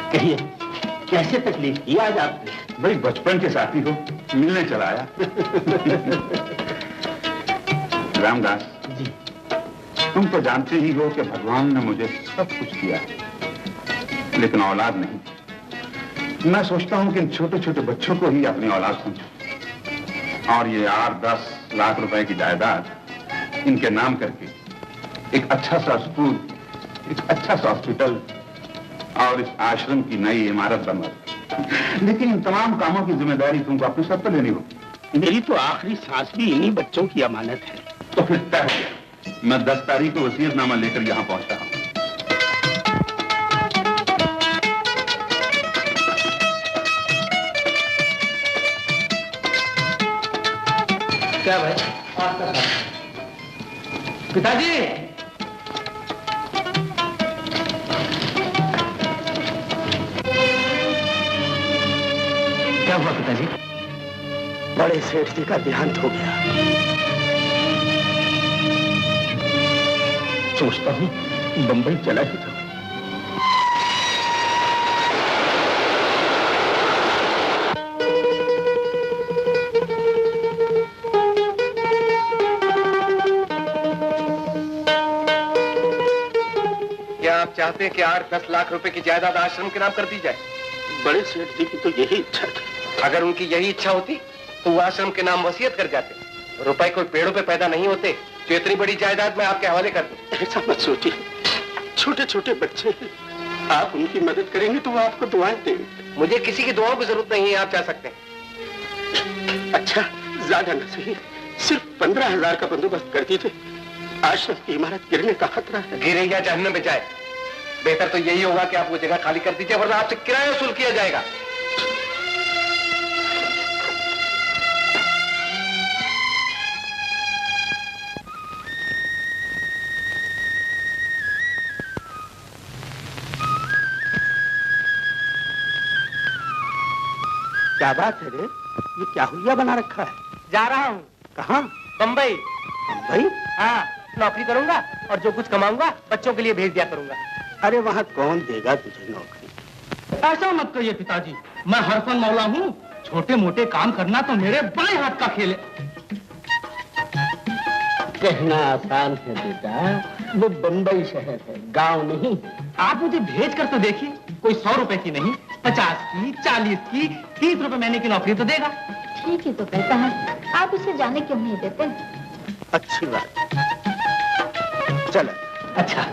कहिए, कैसे तकलीफ की आज आपने? भाई बचपन के साथी हो, मिलने चला आया। रामदास जी, तुम तो जानते ही हो कि भगवान ने मुझे सब कुछ दिया, लेकिन औलाद नहीं। मैं सोचता हूं कि इन छोटे छोटे बच्चों को ही अपनी औलाद समझो और ये 8-10 लाख रुपए की जायदाद इनके नाम करके एक अच्छा सा स्कूल, एक अच्छा सा हॉस्पिटल और इस आश्रम की नई इमारत बनवा। लेकिन इन तमाम कामों की जिम्मेदारी तुमको अपने सर पर लेनी होगी। मेरी तो आखिरी सांस भी इन्हीं बच्चों की अमानत है। तो फिर तय हो गया, मैं 10 तारीख को वसीयतनामा लेकर यहाँ पहुंचता हूँ। क्या भाई? पिताजी, क्या हुआ पिताजी? बड़े सेठ जी का देहांत हो गया। सोचता हूँ बंबई चला ही जाऊं। क्या आप चाहते हैं कि 8-10 लाख रुपए की जायदाद आश्रम के नाम कर दी जाए? बड़े सेठ जी की तो यही इच्छा थी। अगर उनकी यही इच्छा होती तो वो आश्रम के नाम वसीयत कर जाते। रुपए कोई पेड़ों पे पैदा नहीं होते जो इतनी बड़ी जायदाद मैं आपके हवाले कर दूं। ऐसा मत सोचिए, छोटे छोटे बच्चे हैं, आप उनकी मदद करेंगे तो वो आपको दुआएं देंगे। मुझे किसी की दुआओं की जरूरत नहीं है, आप चाह सकते हैं। अच्छा, ज्यादा न सही, सिर्फ 15,000 का बंदोबस्त कर दीजिए। आश्रम की इमारत गिरने का खतरा है। गिरे या जहन्नम में जाए, बेहतर तो यही होगा कि आप वो जगह खाली कर दीजिए, वरना आपसे किराया वसूल किया जाएगा। क्या बात है रे? ये क्या हुलिया बना रखा है? जा रहा हूँ। कहाँ? बम्बई। बम्बई? हाँ, नौकरी करूंगा और जो कुछ कमाऊंगा बच्चों के लिए भेज दिया करूंगा। अरे वहाँ कौन देगा तुझे नौकरी? ऐसा मत कहिए पिताजी, मैं हरफन मौला हूँ। छोटे मोटे काम करना तो मेरे बाएं हाथ का खेल है। कहना आसान है बेटा, वो बम्बई शहर है, गांव नहीं। आप मुझे भेज कर तो देखिए, कोई 100 रुपए की नहीं, 50 की, 40 की, 30 रुपए महीने की नौकरी तो देगा। ठीक ही तो कहता है, आप इसे जाने क्यों नहीं देते? अच्छी बात, चलो। अच्छा,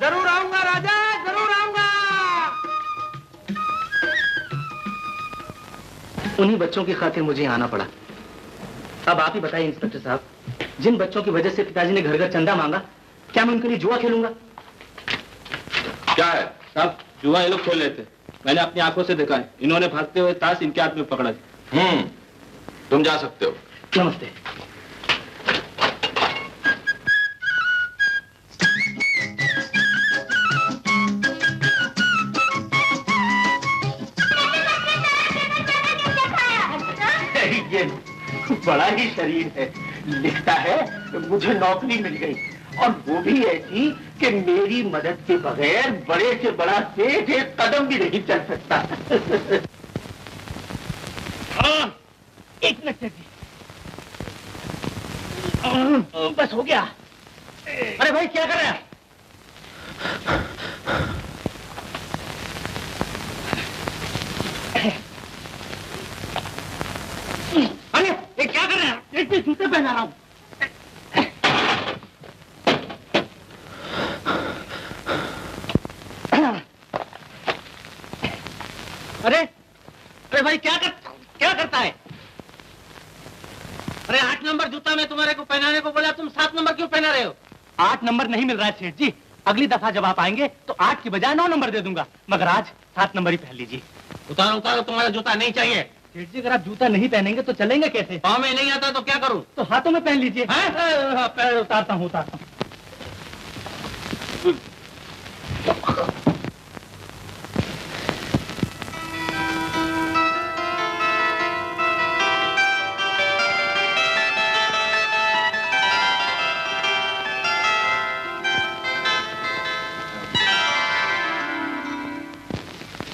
जरूर आऊंगा राजा, जरूर आऊंगा। उन्हीं बच्चों की खातिर मुझे आना पड़ा। अब आप ही बताइए इंस्पेक्टर साहब, जिन बच्चों की वजह से पिताजी ने घर घर चंदा मांगा, क्या मैं उनके लिए जुआ खेलूंगा? क्या है साहब, जुआ ये लोग खेल रहे थे, मैंने अपनी आंखों से देखा है। इन्होंने भागते हुए ताश इनके हाथ में पकड़ा। तुम जा सकते हो। नमस्ते। ये बड़ा ही शरीर है, लिखता है मुझे नौकरी मिल गई, और वो भी ऐसी कि मेरी मदद के बगैर बड़े से बड़ा सेठ एक कदम भी नहीं चल सकता। एक मिनट जी, बस हो गया। अरे भाई क्या कर रहे हैं? अरे ये क्या कर रहे हैं? एक जूते पहना रहा हूं। अरे अरे भाई क्या करता है? अरे 8 नंबर जूता मैं तुम्हारे को पहनाने को बोला, तुम 7 नंबर क्यों पहना रहे हो? 8 नंबर नहीं मिल रहा है सेठ जी, अगली दफा जब आप आएंगे तो 8 की बजाय 9 नंबर दे दूंगा, मगर आज 7 नंबर ही पहन लीजिए। उतारो उतारो, तुम्हारा जूता नहीं चाहिए। सेठ जी अगर आप जूता नहीं पहनेंगे तो चलेंगे कैसे? पाँव में नहीं आता तो क्या करूं? तो हाथों में पहन लीजिए। पैर उतारता हूँ।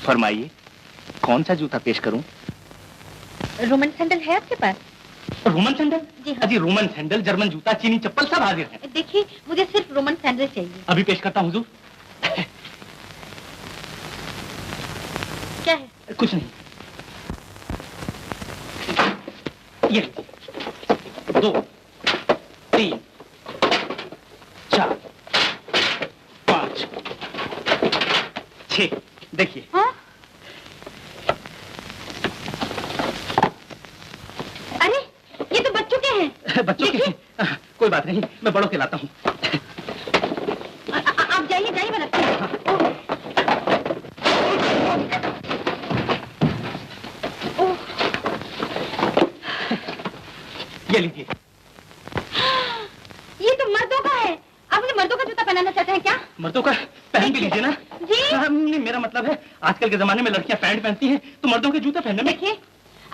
फरमाइए, कौन सा जूता पेश करूं? रोमन सैंडल है आपके पास? Roman sandal? जी हाँ। जी, रोमन सैंडल, जर्मन जूता, चीनी चप्पल सब हाजिर है। देखिए, मुझे सिर्फ रोमन सैंडल चाहिए। अभी पेश करता हूँ हुजूर। क्या है? कुछ नहीं। ये 2, 3, 4, 5, 6, देखिए। हाँ? अरे, ये तो बच्चों के हैं। बच्चों के? कोई बात नहीं, मैं बड़ों के लाता हूँ। आप जाइए, जाइए, मैं रखती हूँ। ये लीजिए। ये तो मर्दों का है। आप मुझे मर्दों का जूता पहनाना चाहते हैं क्या? मर्दों का पहन भी लीजिए ना। जी। नहीं, मेरा मतलब है आजकल के जमाने में लड़कियां पैंट पहनती हैं, तो मर्दों के जूते पहनने में। देखिए,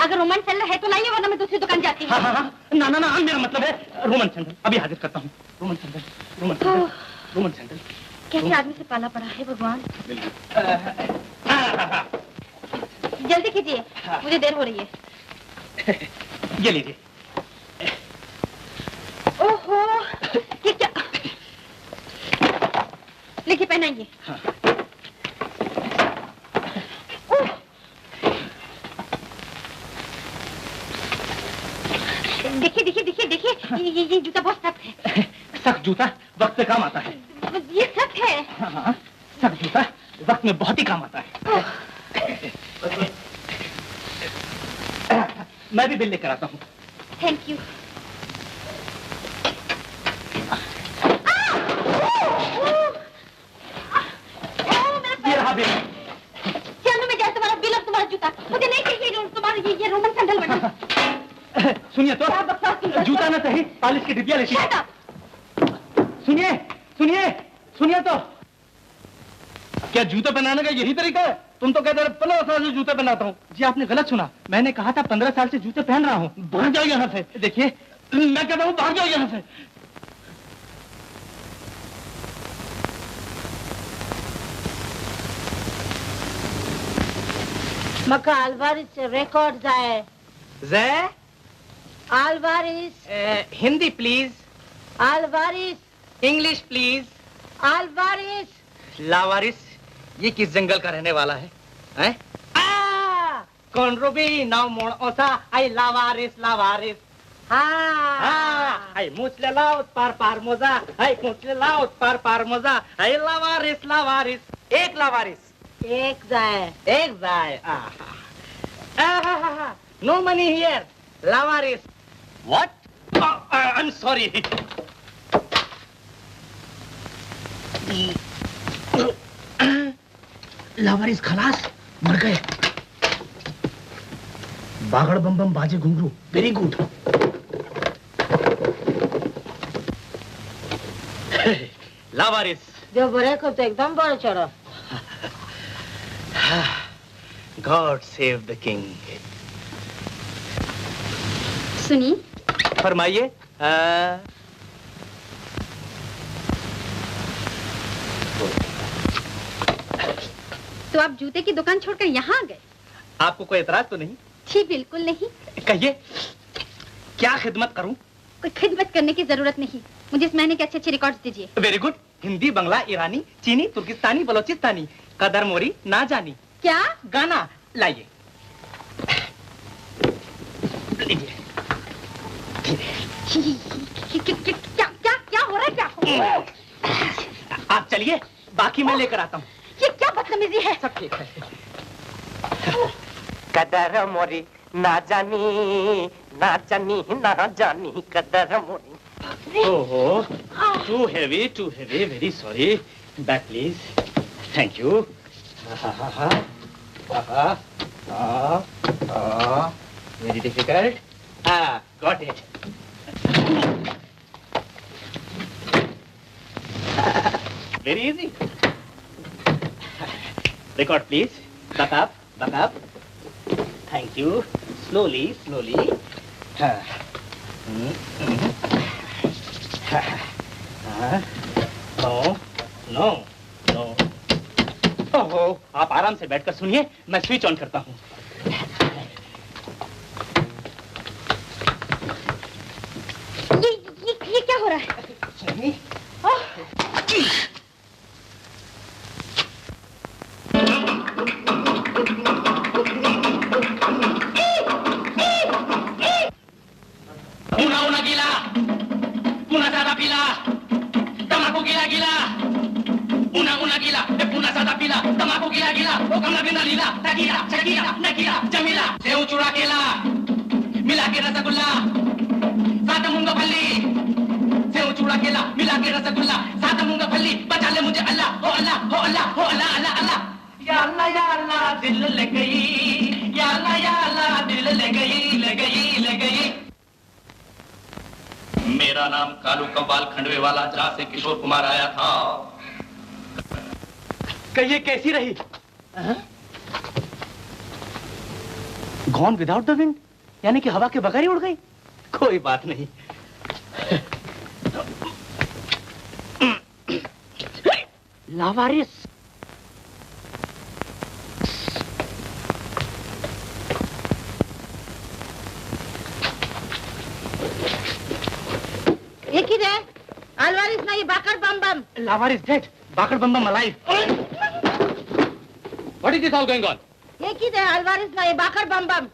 अगर रोमन सैंडल है तो लाइए, वरना मैं दूसरी दुकान जाती हूँ। हाँ हाँ हाँ, ना ना ना, मेरा मतलब है रोमन सैंडल। अभी हाजिर करता हूँ। Roman sandal, Roman sandal, Roman sandal. कैसे आदमी से पाला पड़ा है भगवान। जल्दी कीजिए, मुझे देर हो रही है। ये लीजिए। ओहो, ये क्या? लिखिए, पहनाइए। हाँ। देखिए देखिए देखिए देखिए, ये जूता बहुत सख्त है। सख्त जूता वक्त पे काम आता है। ये सख्त है। हाँ हाँ, सख्त जूता वक्त में बहुत ही काम आता है। मैं भी बिल लेकर आता हूँ। Thank you. ये रहा बिल। चलो, मैं जाए, तुम्हारा बिल और तुम्हारा जूता मुझे नहीं चाहिए। तुम्हारा ये रोमन सैंडल बना। सुनिए तो, क्या बकवास सुन रहे हो? जूता ना सही, पालिश की डिब्बियां लेती है। Shut up! सुनिए सुनिए सुनिए तो, क्या जूते पहनाने का यही तरीका है? तुम तो कहते रहे 15 साल से जूते पहनाता हूँ। जी, आपने गलत सुना, मैंने कहा था 15 साल से जूते पहन रहा हूँ। भाग जाओ यहाँ से। देखिए, मैं कहता हूँ भाग जाओ यहाँ से। Maka Alvarez records है। जय Alvarez, Hindi please, Alvarez, English please. Alvarez. लावारिस, ये किस जंगल का रहने वाला है? हैं? कौन रूबी नाउ मोड़ ओसा आई लावारिस लावारिस। आई मुझले लाउत पार मोजा, आई मुझले लाउत पार मोजा, आई लावारिस लावारिस। एक लावारिस, एक जाए। एक जाए। No money here, Lawaris. What? I am sorry. लावारिस खलास, मर गए। बागड़ बम बम बाजे घुंघरू, वेरी गुड। लावारिस। जो बड़े को तो एकदम बड़े चढ़ो। God save the king. सुनिए, फरमाइए। तो आप जूते की दुकान छोड़कर यहाँ आ गए? आपको कोई एतराज तो नहीं? जी बिल्कुल नहीं। कहिए, क्या खिदमत करूं? कोई खिदमत करने की जरूरत नहीं। मुझे इस महीने के अच्छे अच्छे रिकॉर्ड्स दीजिए। Very good. हिंदी, बंगला, ईरानी, चीनी, तुर्किस्तानी, बलोचिस्तानी, कदर मोरी ना जानी। क्या? गाना लाइए। लीजिए। क्या क्या क्या हो रहा है? क्या हो रहा है? आप चलिए, बाकी मैं लेकर आता हूँ। ये क्या बदतमीजी है? सब ठीक है। कदर मोरी ना जानी ना जानी कदर मोरी। ओहो, too heavy, very sorry. Back please. Thank you. Very difficult. Got it. Very easy. Record, please. Back up, back up. Thank you. Slowly, slowly. No, no, no. Oh. ओहो, आप आराम से बैठकर सुनिए, मैं स्विच ऑन करता हूँ। ये क्या हो रहा है? ऊना गीला, पुना सादा पीला, तमाकू गीला गीला, ऊना गीला, पुना सादा पीला, तमाकू गीला गीला, ओ कमला बिंदा लीला, तकीला, शकीला, नकीला, जमीला, सेव चूड़ा केला, मिला के रसगुल्ला, सादा मूंगफली, सेव चूड़ा केला, मिला के रसगुल्ला, सादा मूंगफली, बचा ले मुझे अल्लाह, ओ अल्लाह, ओ अल्लाह, ओ अल्लाह, अल्लाह, अल्लाह। या अल्लाह, दिल ले गई, या अल्लाह, दिल ले गई, ले गई, ले गई। मेरा नाम कालू कव्वाल खंडवे वाला जहाँ से किशोर कुमार आया था। कहिए कैसी रही? गॉन विदाउट द विंड, यानी कि हवा के बगैर ही उड़ गई? कोई बात नहीं। लावारिस, ये किधर? अलवारिस नहीं, बाकर बम बम। लावारिस डेड, बाकर बम बम alive. What is this all going on? ये किधर? अलवारिस नहीं, बाकर बम बम।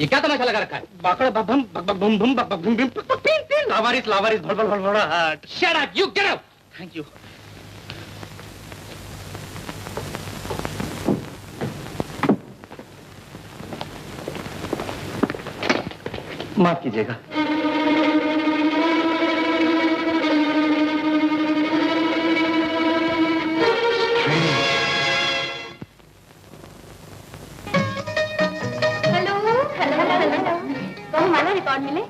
ये क्या तमाशा लगा रखा है? बाकर बम बम बक बक बम बम बक बक बम बम पक पीन पीन। लावारिस लावारिस भड़ भड़ भड़ भड़। Shut up, you get out. Thank you. माफ कीजिएगा। रिकॉर्ड मिले?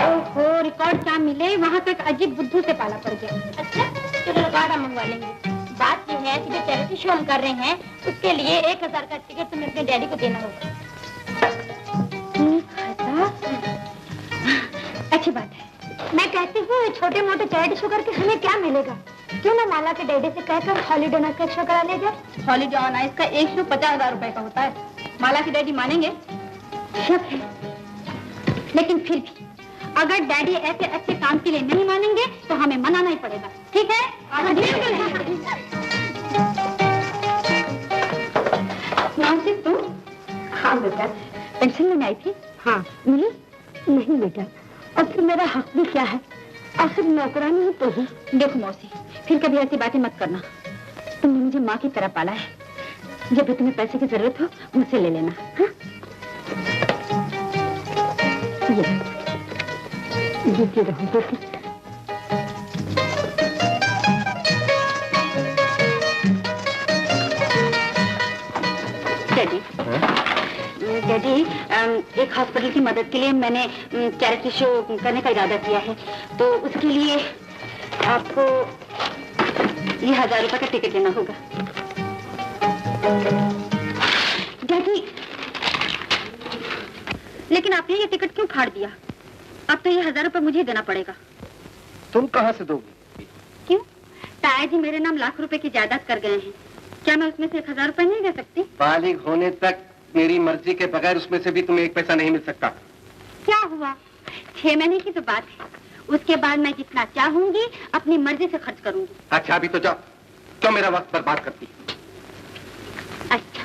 ओहो, रिकॉर्ड क्या मिले, वहाँ तो एक अजीब बुद्धू से पाला पड़ गया। अच्छा, चलो रिकॉर्ड हम मंगवा लेंगे। बात ये है कि जो चैरिटी शो हम कर रहे हैं, उसके लिए 1000 का टिकट तुम्हें अपने डैडी को देना होगा। 1000? अच्छी बात है। मैं कहती हूँ छोटे मोटे चैरिटी शो करके हमें क्या मिलेगा? क्यों ना माला के डैडी से कहकर हॉलीडे ऑन आइस का शो करा ले जाए? हॉलीडे ऑन आइस का एक शो 50,000 रुपए का होता है। माला के डैडी मानेंगे? लेकिन फिर भी अगर डैडी ऐसे अच्छे काम के लिए नहीं मानेंगे तो हमें मनाना ही पड़ेगा, ठीक है? तुम? हाँ बेटा, पेंशन लेने आई थी। हाँ, मिली? नहीं बेटा, अब फिर मेरा हक भी क्या है? आखिर नौकरानी ही तो हूँ। देखो मौसी, फिर कभी ऐसी बातें मत करना। तुमने मुझे माँ की तरह पाला है। जब भी तुम्हें पैसे की जरूरत हो मुझसे ले लेना। हाँ? जीती रहूं बेटी। डैडी, एक हॉस्पिटल की मदद के लिए मैंने चैरिटी शो करने का इरादा किया है, तो उसके लिए आपको ये 1000 रुपए का टिकट लेना होगा। डैडी, लेकिन आपने ये टिकट क्यों फाड़ दिया? अब तो ये 1000 रुपए मुझे देना पड़ेगा। तुम कहाँ से दोगी? क्यों? ताया जी मेरे नाम लाख रुपए की जायदाद कर गए हैं। क्या मैं उसमें से 1000 रुपए नहीं दे सकती? बालिग होने तक मेरी मर्जी के बगैर उसमें से भी तुम्हें एक पैसा नहीं मिल सकता। क्या हुआ? 6 महीने की तो बात है। उसके बाद मैं जितना चाहूंगी अपनी मर्जी से खर्च करूंगी। अच्छा, अभी तो जाओ। क्यों मेरा वक्त बर्बाद करती? अच्छा,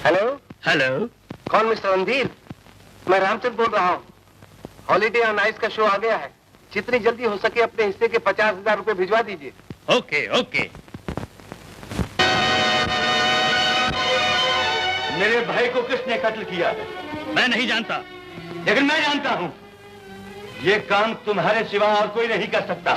हेलो हेलो, कौन? मिस्टर रणधीर, मैं रामचंद्र बोल रहा हूँ। हॉलीडे ऑन आइस का शो आ गया है। जितनी जल्दी हो सके अपने हिस्से के 50,000 रुपए भिजवा दीजिए। Okay okay. मेरे भाई को किसने कत्ल किया? मैं नहीं जानता। लेकिन मैं जानता हूँ। ये काम तुम्हारे सिवा और कोई नहीं कर सकता।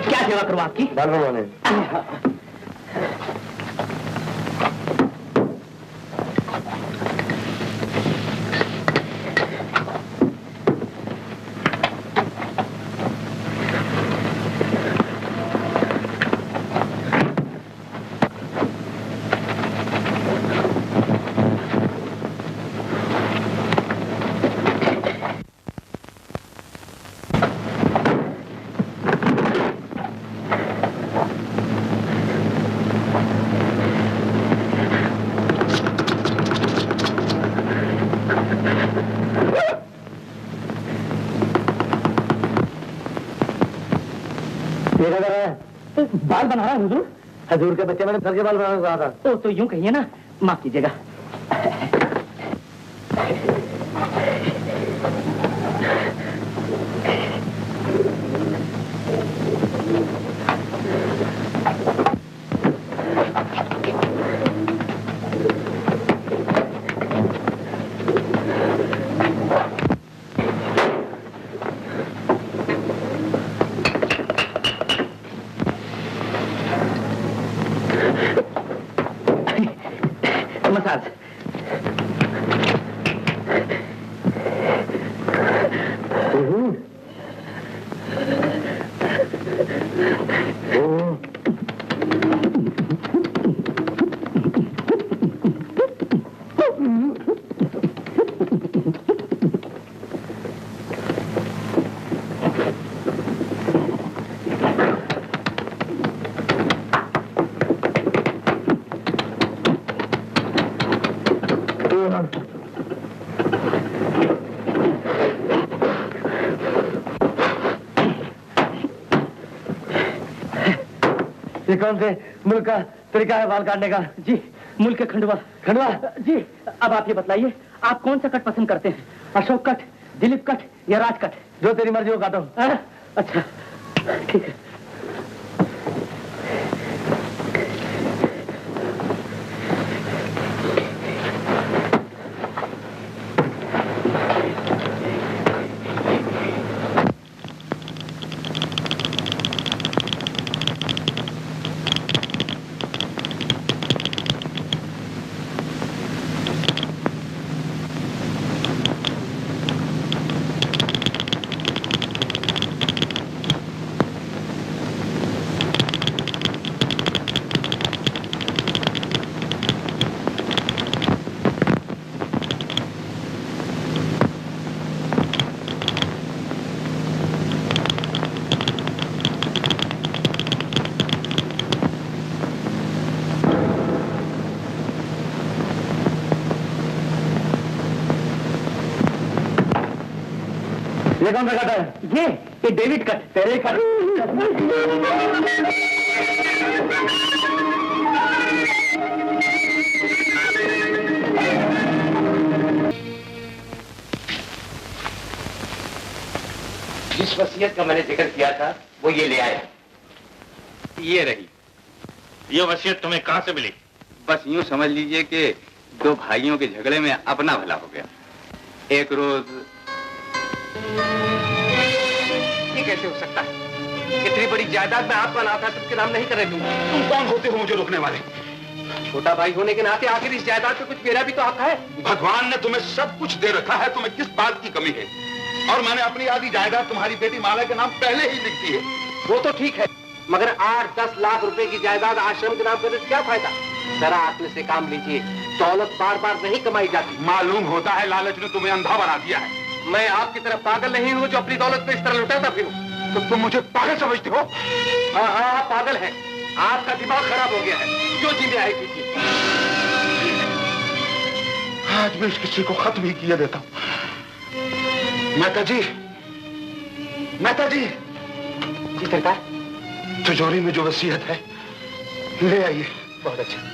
क्या सेवा करूं आपकी? बाल बनवाने। ये क्या कर रहा है? बाल बना रहा है हुजूर। हजूर के बच्चे, मैंने सर के बाल बनाना कहा था। तो यूं कहिए ना, माफ कीजिएगा। मसाज। ये कौन से मुल्क का तरीका है बाल काटने का? जी, मुल्क के खंडवा। खंडवा? जी। अब आप ये बतलाइए, आप कौन सा कट पसंद करते हैं? अशोक कट, दिलीप कट या राज कट? जो तेरी मर्जी हो काटो। अच्छा, ठीक है। ये कौन सा कट है? ये डेविड कट। तेरे कट। जिस वसीयत का मैंने जिक्र किया था वो ये ले आया। ये रही। ये वसीयत तुम्हें कहां से मिली? बस यूं समझ लीजिए कि दो भाइयों के झगड़े में अपना भला हो गया। एक रोज। ये कैसे हो सकता है? इतनी बड़ी जायदाद में आपका नाम था, तुमके नाम नहीं कर दूंगा। तुम कौन होते हो मुझे रोकने वाले? छोटा भाई होने के नाते आखिर इस जायदाद पे कुछ मेरा भी तो हक है। भगवान ने तुम्हें सब कुछ दे रखा है, तुम्हें किस बात की कमी है? और मैंने अपनी आधी जायदाद तुम्हारी बेटी माला के नाम पहले ही लिख दी है। वो तो ठीक है, मगर 8-10 लाख रुपए की जायदाद आश्रम के नाम करने से क्या फायदा? जरा अक्ल से काम लीजिए, दौलत बार बार नहीं कमाई जाती। मालूम होता है लालच ने तुम्हें अंधा बना दिया है। मैं आपकी तरफ पागल नहीं हूँ जो अपनी दौलत पे इस तरह लुटाता फिरूं। तो तुम मुझे पागल समझते हो? हाँ हाँ, आप पागल हैं। आपका दिमाग खराब हो गया है। क्यों जीने आए कीजिए। आज मैं इस किसी को खत्म ही किया देता हूँ। मेहता जी, मेहता जी। जी सरकार। तिजोरी में जो वसीयत है ले आइए। बहुत अच्छा।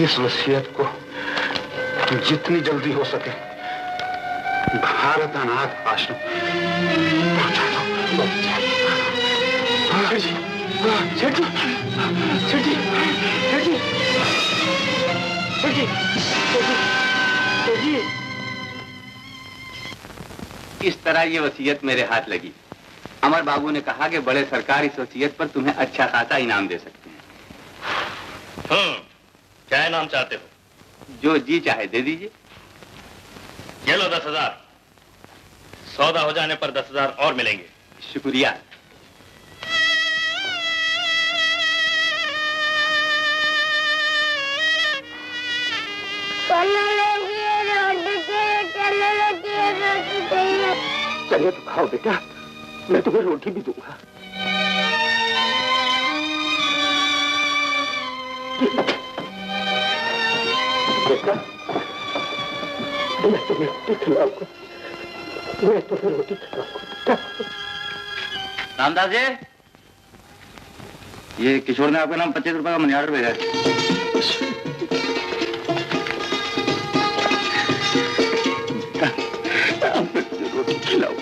इस वसीयत को जितनी जल्दी हो सके भारत अनाथ आश्रम पहुंचा दो। सेठ जी, सेठ जी, सेठ जी, सेठ जी, सेठ जी। इस तरह ये वसीयत मेरे हाथ लगी। अमर बाबू ने कहा कि बड़े सरकार इस वसीयत पर तुम्हें अच्छा खासा इनाम दे सकते हैं। क्या इनाम चाहते हो? जो जी चाहे दे दीजिए। ये लो 10,000। सौदा हो जाने पर 10,000 और मिलेंगे। शुक्रिया। रोटी चाहिए, रोटी चाहिए। चले तो खाओ बेटा, मैं तुम्हें रोटी भी दूंगा। बेटा, मैं तुम्हें रोटी खिलाऊंगा, मैं तुम्हें रोटी खिलाऊंगा। रामदास जी, ये किशोर ने आपके नाम 25 रुपए का मनी ऑर्डर भेजा है। रोटी खिलाओ।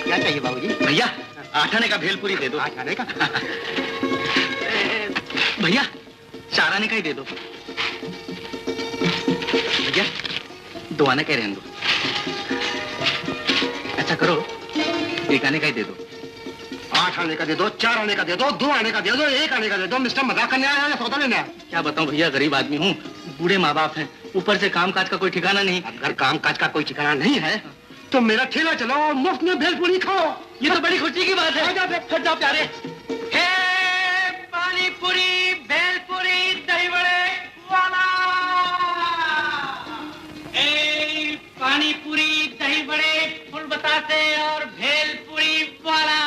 क्या चाहिए बाबूजी? भैया 8 आने का भेलपुरी दे दो। 8 आने का? भैया 4 आने का ही दे दो। भैया 2 आने का ही रहने दो। ऐसा करो 1 आने का ही दे दो। 8 आने का दे दो, 4 आने का दे दो, 2 आने का दे दो, 1 आने का दे दो। मिस्टर मजाक करने आया या सौदा लेने आया? क्या बताऊं भैया, गरीब आदमी हूँ, बूढ़े माँ बाप हैं, ऊपर से काम काज का कोई ठिकाना नहीं। अगर काम काज का कोई ठिकाना नहीं है तो मेरा ठेला चलाओ और मुफ्त में भेलपुरी खाओ। ये तो बड़ी खुशी की बात है। हट जाओ प्यारे। हे पानी पूरी, भेलपुरी, दही बड़े वाला। हे पानी पूरी, दही बड़े, फुल बतासे और भेलपुरी वाला।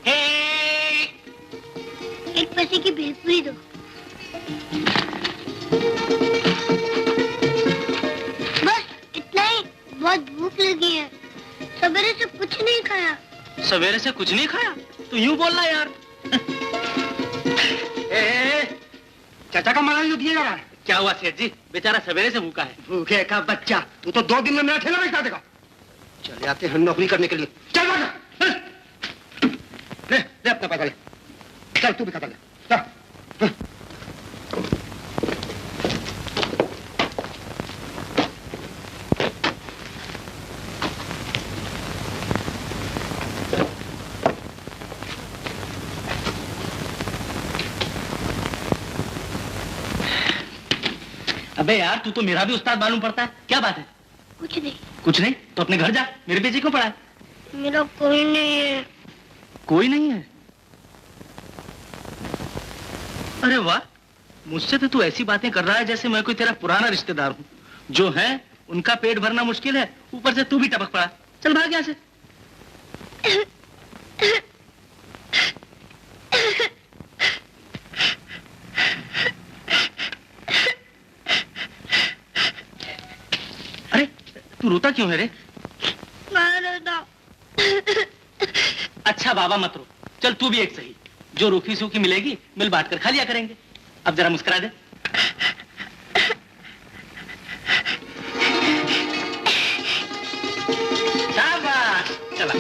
हे 1 पैसे की भेलपुरी दो। बस इतना ही, बहुत भूख लगी है। सवेरे से कुछ नहीं खाया। सवेरे से कुछ नहीं खाया? तू यूं बोलना यार। चाचा का माला जो दिया जा रहा है। क्या हुआ सेठ जी, बेचारा सवेरे से भूखा है। भूखे का बच्चा, तू तो 2 दिन में मेरा ठेला बेचा देगा। चले आते हैं नौकरी करने के लिए। चल भागा। ले ले अपना पैसा ले। चल तू भी खाता ले। चल। अबे यार, तू तो मेरा भी उस्ताद मालूम पड़ता है। क्या बात है? कुछ नहीं। कुछ नहीं तो अपने घर जा, मेरे पीछे क्यों पड़ा है? मेरा कोई नहीं है। कोई नहीं है? अरे वाह, मुझसे तो तू ऐसी बातें कर रहा है जैसे मैं कोई तेरा पुराना रिश्तेदार हूँ। जो है उनका पेट भरना मुश्किल है, ऊपर से तू भी टपक पड़ा। चल भाग यहाँ से। अरे तू रोता क्यों है रे? अच्छा बाबा मत रो, चल तू भी एक सही। जो रूखी सूखी मिलेगी मिल बांट कर खा लिया करेंगे। अब जरा मुस्कुरा दे। शाबाश, चला।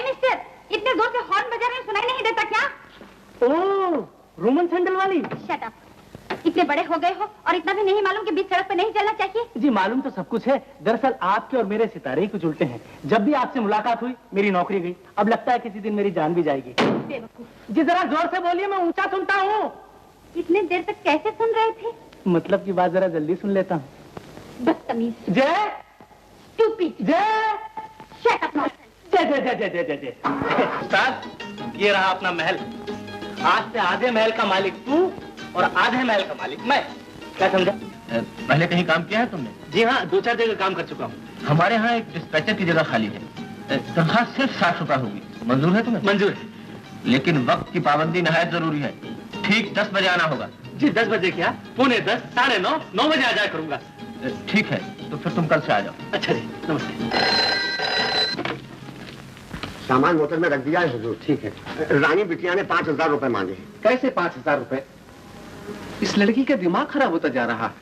मिस्टर, इतने जोर से हॉर्न बजा रहे हैं, सुनाई नहीं देता क्या? ओह, रोमन सैंडल वाली। Shut up. इतने बड़े हो गए हो और इतना भी नहीं मालूम कि बीच सड़क पे नहीं चलना चाहिए? जी मालूम तो सब कुछ है, दरअसल आपके और मेरे सितारे ही कुछ उल्टे हैं। जब भी आपसे मुलाकात हुई मेरी नौकरी गई, अब लगता है किसी दिन मेरी जान भी जाएगी। बेवकूफ। जी जरा जोर से बोलिए, मैं ऊंचा सुनता हूँ। इतने देर तक कैसे सुन रहे थे? मतलब की बात जरा जल्दी सुन लेता हूँ। बदतमीज। जय स्टूपिड। जय शट अप नॉनसेंस। जय जय जय जय जय जय जय। उस्ताद, ये रहा अपना महल। आज से आधे महल का मालिक तू और आधे महल का मालिक मैं। क्या समझा? पहले कहीं काम किया है तुमने? जी हाँ, 2-4 जगह काम कर चुका हूँ। हमारे यहाँ एक डिस्पैचर की जगह खाली है, तनख्वाह सिर्फ 60 रुपए होगी। मंजूर है तुम्हें? मंजूर है। लेकिन वक्त की पाबंदी नहायत जरूरी है। ठीक 10 बजे आना होगा। जी 10 बजे क्या, 8:45, 9:30, 9 बजे आ जाया करूंगा। ठीक है, तो फिर तुम कल से आ जाओ। अच्छा जी, नमस्ते। सामान मोटर में रख दिया है हुजूर। ठीक है। रानी बिटिया ने 5000 रुपए मांगे। कैसे 5000 रुपए? इस लड़की का दिमाग खराब होता जा रहा है।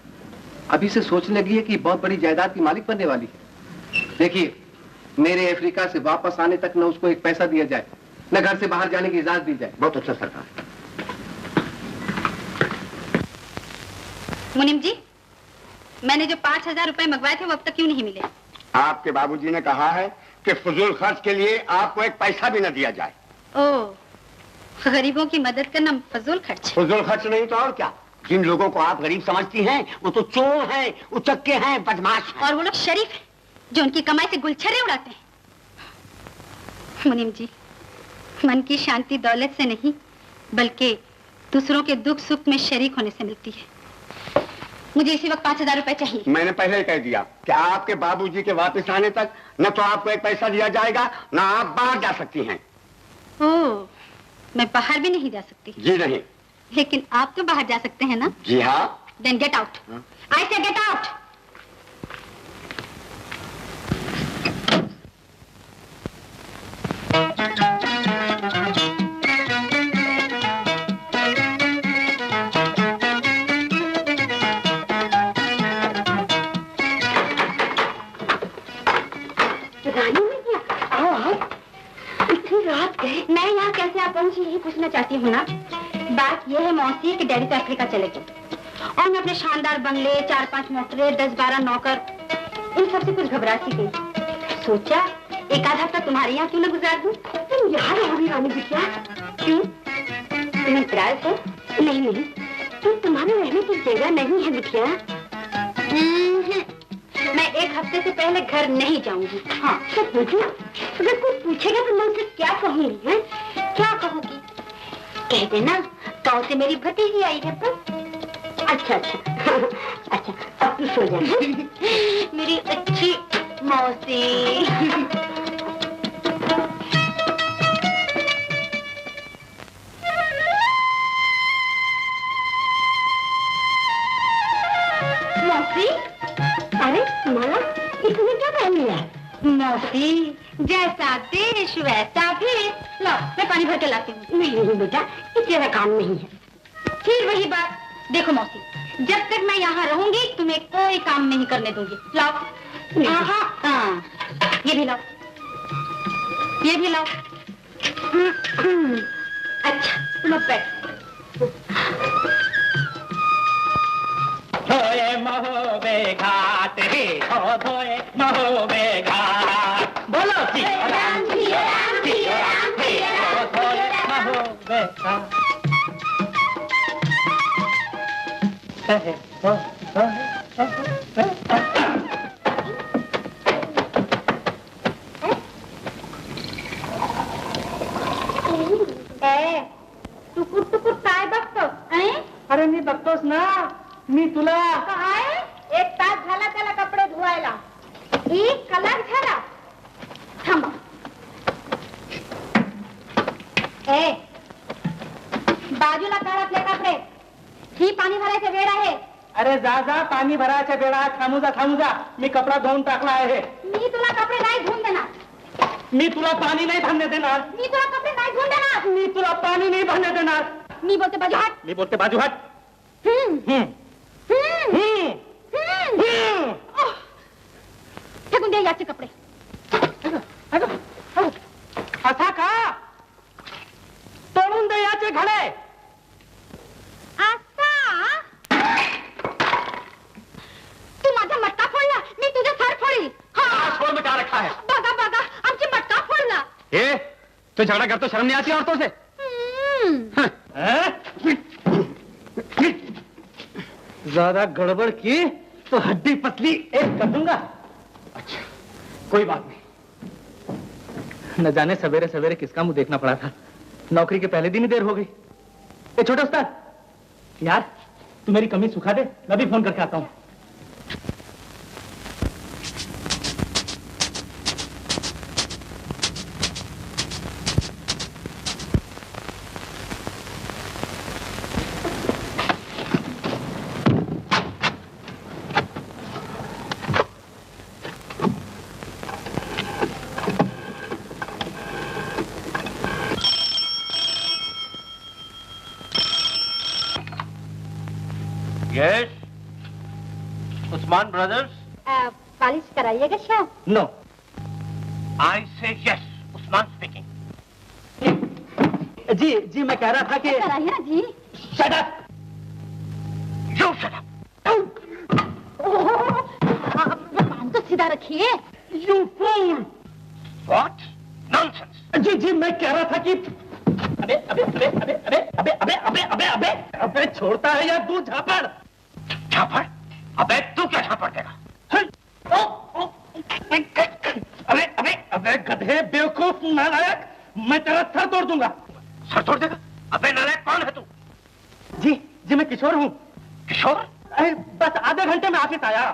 अभी से सोचने लगी है कि बहुत बड़ी जायदाद की मालिक बनने वाली है। देखिए, मेरे अफ्रीका से वापस आने तक न उसको एक पैसा दिया जाए, न घर से बाहर जाने की इजाजत दी जाए। बहुत अच्छा सरकार। मुनीम जी, मैंने जो 5000 रुपए मंगवाए थे वो अब तक क्यों नहीं मिले? आपके बाबूजी ने कहा है कि फजूल खर्च के लिए आपको एक पैसा भी न दिया जाए। ओह, गरीबों की मदद करना फजूल खर्च। फजूल खर्च नहीं तो और क्या? जिन लोगों को आप गरीब समझती हैं वो तो चोर हैं, उचक्के हैं, बदमाश हैं। और वो लोग शरीफ हैं जो उनकी कमाई से गुलछर्रे उड़ाते हैं। मुनीम जी, मन की शांति दौलत से नहीं बल्कि दूसरों के दुख सुख में शरीक होने से मिलती है। मुझे इसी वक्त 5000 रुपए चाहिए। मैंने पहले ही कह दिया कि आपके बाबूजी के वापस आने तक न तो आपको एक पैसा दिया जाएगा न आप बाहर जा सकती हैं। ओह, मैं बाहर भी नहीं जा सकती। जी नहीं। लेकिन आप तो बाहर जा सकते हैं ना? जी हाँ। Then get out. I say get out. मैं यहाँ कैसे आप पहुंची यही पूछना चाहती हूँ ना। बात यह है मौसी कि डैडी तो अफ्रीका चले गए और मैं अपने शानदार बंगले, 4-5 मोटरें, 10-12 नौकर, इन सब से कुछ घबरा सी गई। सोचा एक आधा हफ्ता तुम्हारे यहाँ क्यों न गुजार दूं? तुम यहाँ रहोगी रानी बिटिया? क्यों? तुम्हें इतराज है? नहीं नहीं, तुम्हारे रहने की जगह नहीं है बिटिया। मैं एक हफ्ते से पहले घर नहीं जाऊंगी। हाँ तो पूछो, अगर कोई पूछेगा तो मैं उसे क्या कहूंगी? है क्या कहूंगी? कह देना गाँव से मेरी भतीजी आई है। पर अच्छा अच्छा अच्छा, अब तू सो जा मेरी अच्छी मौसी। मौसी, अरे माला इसने क्या पहन लिया? मौसी, जैसा देश वैसा भी। लो मैं पानी भर के लाती हूँ। नहीं बेटा, ये तेरा काम नहीं है। फिर वही बात। देखो मौसी, जब तक मैं यहाँ रहूंगी तुम्हें कोई काम नहीं करने दूंगी। लाओ। हाँ, ये भी लाओ, ये भी लाओ। अच्छा तुम अब बैठो। धोए महोबे घाट रे, धोए महोबे घाट। बोलो जी राम, जी राम, जी राम, जी राम, धोए महोबे घाट। टुकुर टुकुर काय बघतोस? अरे मी बघतोस ना, मी तुला काय? एक तास झाला त्याला कपडे धुवायला, 1 कलाक झाला. थांबा. बाजूला काढातले कपडे, ही पाणी भरायचा वेळ आहे. अरे जा जा, पाणी भरायच्या वेळा. थांबू जा, मी कपडा धुवून टाकला आहे. मी तुला कपडे नाही धुवून देणार. मी तुला पाणी नाही भरणे देणार. मी तुला कपडे नाही धुवून देणार. मी तुला पाणी नाही भरणे देणार. मी बोलते बाजू हट. मी बोलते बाजू हट. फेकून दे याचे कपडे. असा का? तोडून दे याचे घडे. तू माझा मटका फोडला, मी तुझा सर फोडील. छोड़ में क्या रखा है? बघा बघा, आमची मटका फोडला. तो झगड़ा कर तो शर्म नहीं आती औरतों से? ज्यादा गड़बड़ की तो हड्डी पतली एक कर दूंगा. अच्छा कोई बात नहीं. न जाने सवेरे सवेरे किसका मुंह देखना पड़ा था. नौकरी के पहले दिन ही देर हो गई. छोटे उस्ताद यार, तू मेरी कमीज सुखा दे, मैं भी फोन करके आता हूँ. Yes, Usman Brothers. पॉलिश कराइएगा शाम. No. I say yes. Usman speaking. जी मैं कह रहा था कि कराइए ना जी. Shut up. You shut up. कान तो सीधा रखिए. You fool. What? Nonsense. जी मैं कह रहा था कि अबे अबे अबे अबे अबे अबे अबे अबे अबे अबे अबे छोड़ता है या तू झापड़? झापड़? अबे तू क्या झापड़ देगा? अबे अबे अबे गधे बेवकूफ नालायक, मैं तेरा सर तोड़ दूंगा। सर तोड़ देगा? अबे नालायक कौन है तू? जी मैं किशोर हूँ। किशोर? अरे बस आधे घंटे में ऑफिस आया।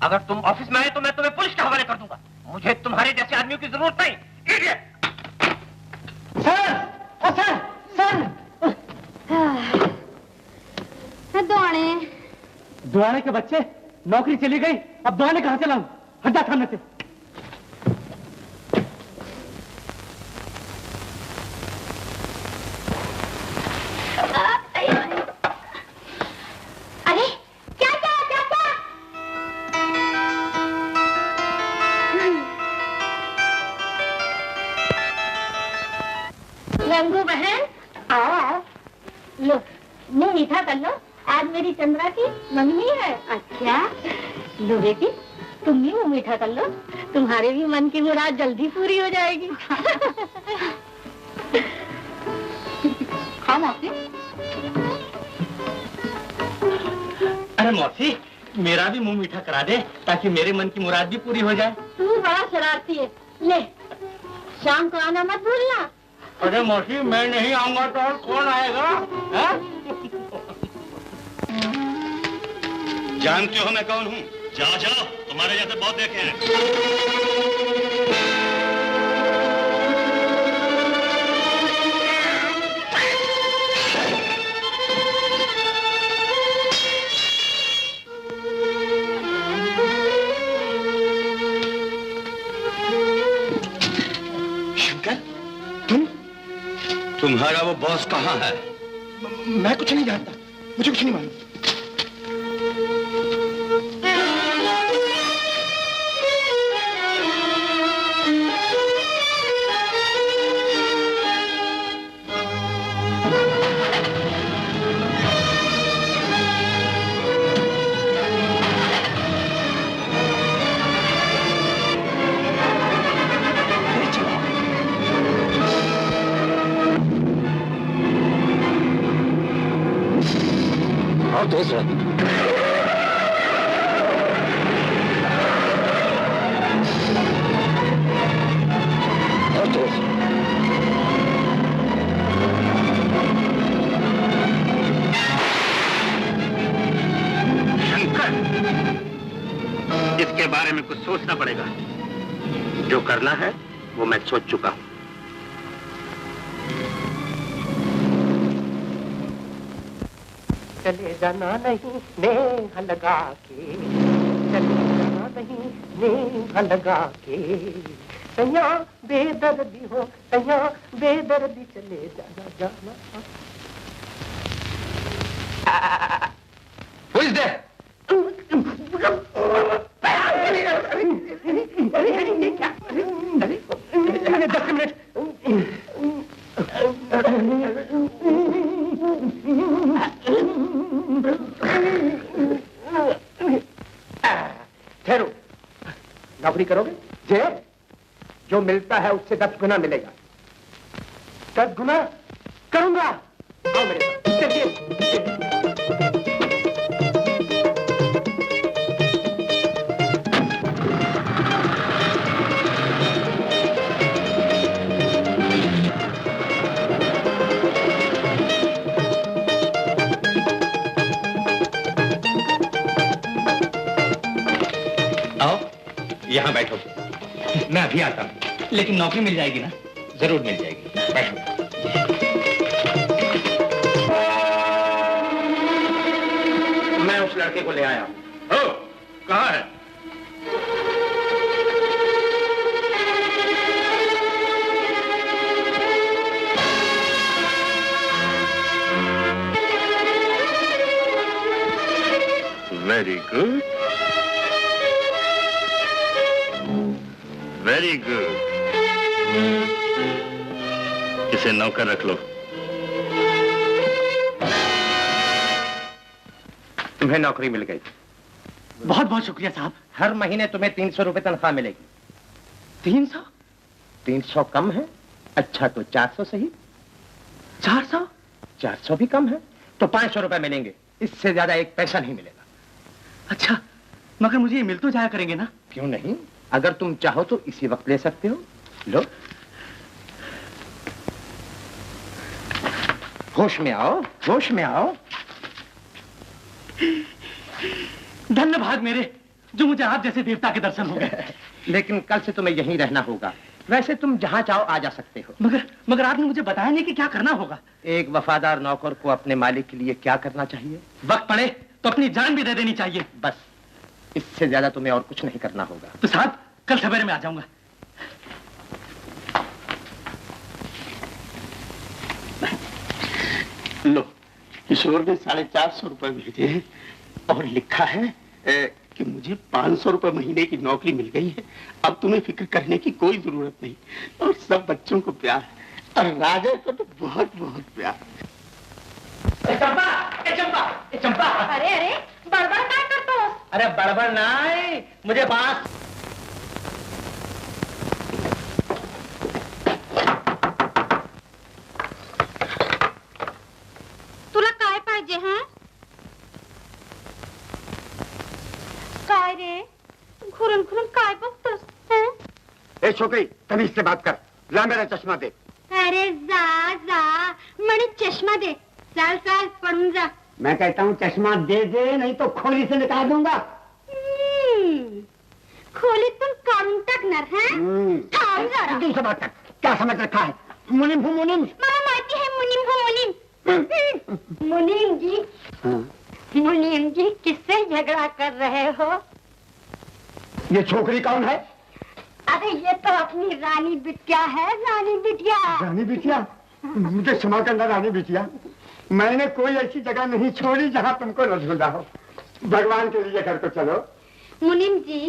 अगर तुम ऑफिस में आए तो मैं तुम्हें पुलिस के हवाले कर दूंगा। मुझे तुम्हारे जैसे आदमियों की जरूरत नहीं। इडियट! सर दुआने दुआने के बच्चे, नौकरी चली गई, अब दुआने कहाँ से लाऊं? हट जा सामने से। अरे क्या क्या क्या क्या? रंगू बहन आओ, लो मुंह मीठा कर लो। आज मेरी चंद्रा की मंगनी है। अच्छा लो बेटी, तुम भी मुंह मीठा कर लो, तुम्हारे भी मन की मुराद जल्दी पूरी हो जाएगी। खाओ मौसी। अरे मौसी, मेरा भी मुंह मीठा करा दे ताकि मेरे मन की मुराद भी पूरी हो जाए। तू बड़ा शरारती है, ले शाम को आना मत भूलना। अरे मौसी, मैं नहीं आऊंगा तो और कौन आएगा? जानते हो मैं कौन हूँ? जाओ जाओ, तुम्हारे जैसे बहुत देखे हैं। शंकर, तुम? तुम्हारा वो बॉस कहाँ है? मैं कुछ नहीं जानता, मुझे कुछ नहीं मालूम। इसके बारे में कुछ सोचना पड़ेगा। जो करना है वो मैं सोच चुका हूं। चले जाना नहीं नेह लगा के, चले जाना नहीं नेह लगा के, सैया बेदर्दी हो, सैया बेदर्दी, चले जाना जाना। Who is there? 10 मिनट। ठहरो, नौकरी करोगे? जे जो मिलता है उससे 10 गुना मिलेगा। 10 गुना करूंगा। आओ मेरे साथ, चलिए। यहाँ बैठो। मैं अभी आता हूँ। लेकिन नौकरी मिल जाएगी ना? जरूर मिल जाएगी। बैठो। मैं उस लड़के को ले आया हूँ। कहाँ है? Very good, very good. इसे नौकर रख लो। तुम्हें नौकरी मिल गई। बहुत बहुत शुक्रिया साहब। हर महीने तुम्हें 300 रुपए तनख्वाह मिलेगी। 300? 300 कम है? अच्छा तो 400 सही। 400? 400 भी कम है, तो 500 रुपए मिलेंगे, इससे ज्यादा एक पैसा नहीं मिलेगा। अच्छा, मगर मुझे ये मिल तो जाया करेंगे ना? क्यों नहीं, अगर तुम चाहो तो इसी वक्त ले सकते हो। लो, होश में आओ, होश में आओ। धन्यवाद मेरे, जो मुझे आप जैसे देवता के दर्शन हो गए। लेकिन कल से तुम्हें यहीं रहना होगा। वैसे तुम जहां चाहो आ जा सकते हो। मगर आपने मुझे बताया नहीं कि क्या करना होगा। एक वफादार नौकर को अपने मालिक के लिए क्या करना चाहिए? वक्त पड़े तो अपनी जान भी दे देनी चाहिए। बस, इससे ज्यादा तुम्हें और कुछ नहीं करना होगा। तो साहब, कल सवेरे में आ जाऊंगा। लो, किशोर ने 450 रुपए भेजे हैं और लिखा है कि मुझे 500 रुपए महीने की नौकरी मिल गई है। अब तुम्हें फिक्र करने की कोई जरूरत नहीं, और सब बच्चों को प्यार है, और राजा को तो बहुत बहुत प्यार। चंपा, अरे अरे, बड़बड़ क्या करते हो? अरे बड़बड़ नहीं, मुझे बात। तुला काय पाहिजे हैं? काय रे, घुरून घुरून काय बघतोस? हैं? ए छोकरी, तमीज से बात कर, ला मेरा चश्मा दे। अरे जा जा, मैंने चश्मा दे, चल चल पढ़ूं जा। मैं कहता हूँ चश्मा दे दे, नहीं तो खोली से निकाल दूंगा। खोलीतून काढून टाकणार है? थांब जरा। दूर से बात कर, क्या समझ रखा है? मुनिम हूँ मुनिम। मला माहिती है मुनीम हो मुनीम। मुनीम जी, मुनीम जी किससे झगड़ा कर रहे हो? ये छोकरी कौन है? अरे ये तो अपनी रानी बिटिया है, रानी बिटिया। रानी बिटिया? मुझे क्षमा करना रानी बिटिया, मैंने कोई ऐसी जगह नहीं छोड़ी जहाँ तुमको न ढूंढा हो। भगवान के लिए घर को चलो। मुनीम जी,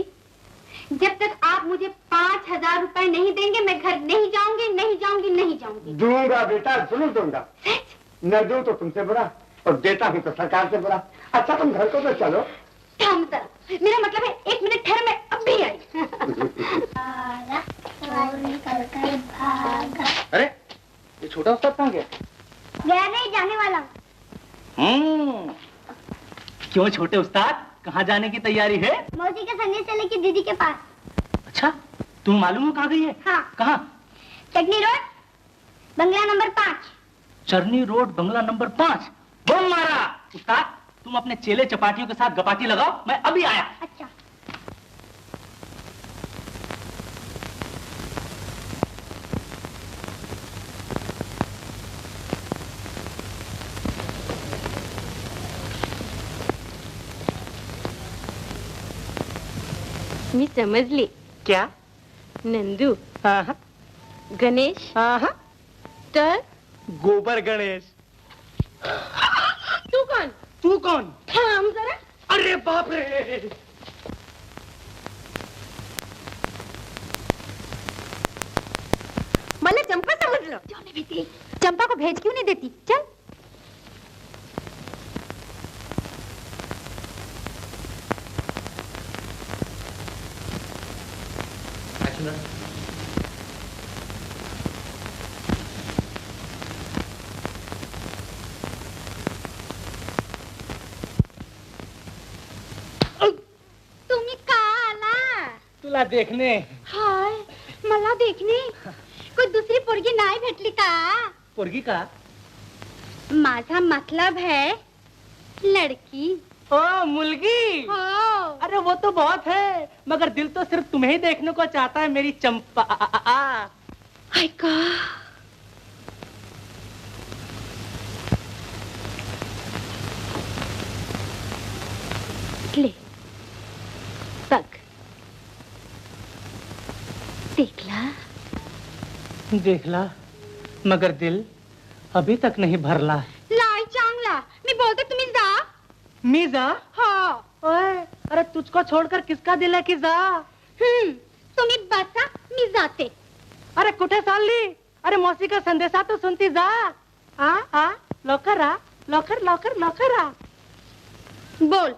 जब तक आप मुझे 5000 रुपए नहीं देंगे मैं घर नहीं जाऊंगी, नहीं जाऊंगी, नहीं जाऊंगी। दूंगा बेटा, जरूर दूंगा। न दूं तो तुमसे बुरा, और देता हूँ तो सरकार से बुरा। अच्छा तुम घर को तो चलो। थम जरा, मेरा मतलब है 1 मिनट ठहर, मैं अब भी आई। अरे, ये छोटा उस्ताद कहाँ गया? गया नहीं, जाने वाला हूँ। क्यों छोटे उस्ताद, कहाँ जाने की तैयारी है? मौसी के संगे चले की दीदी के पास। अच्छा, तुम मालूम हो कहाँ गई है? हाँ। कहाँ? चटनी रोड, बंगला नंबर 5। चरनी रोड, बंगला नंबर 5। बम मारा। उस्ताद, तुम अपने चेले चपाटियों के साथ गपाटी लगाओ, मैं अभी आया। अच्छा। मी समजली. क्या? नंदू. हाँ, गणेश. हाँ, तर गोबर गणेश. तू कौन? तू कौन? थांब जरा. अरे बाप रे, मला चंपा समजलं. क्यों नहीं भेजती? चंपा को भेज क्यों नहीं देती? चल। तुम्ही का आला? तुला देखने. हाय, मला देखणे. कोई दुसरी पोरगी नाही भेटली का? पोरगी का? माझा मतलब है लड़की. ओ मुलगी. हो. अरे वो तो बहुत है, मगर दिल तो सिर्फ तुम्हें ही देखने को चाहता है मेरी चंपा. ऐका, ले बघ. देखला? देखला, मगर दिल अभी तक नहीं भरला. लाई चांगला. मी बोलते तुम्ही जा. मी जा? हाँ. ओए, अरे तुझको छोड़कर किसका दिल है कि जा? तुम्ही बसा, मी जाते. अरे कुठे चालली? अरे मौसी का संदेशा तो सुनती जा. आ लवकर आ, लवकर लवकर लवकर आ. बोल,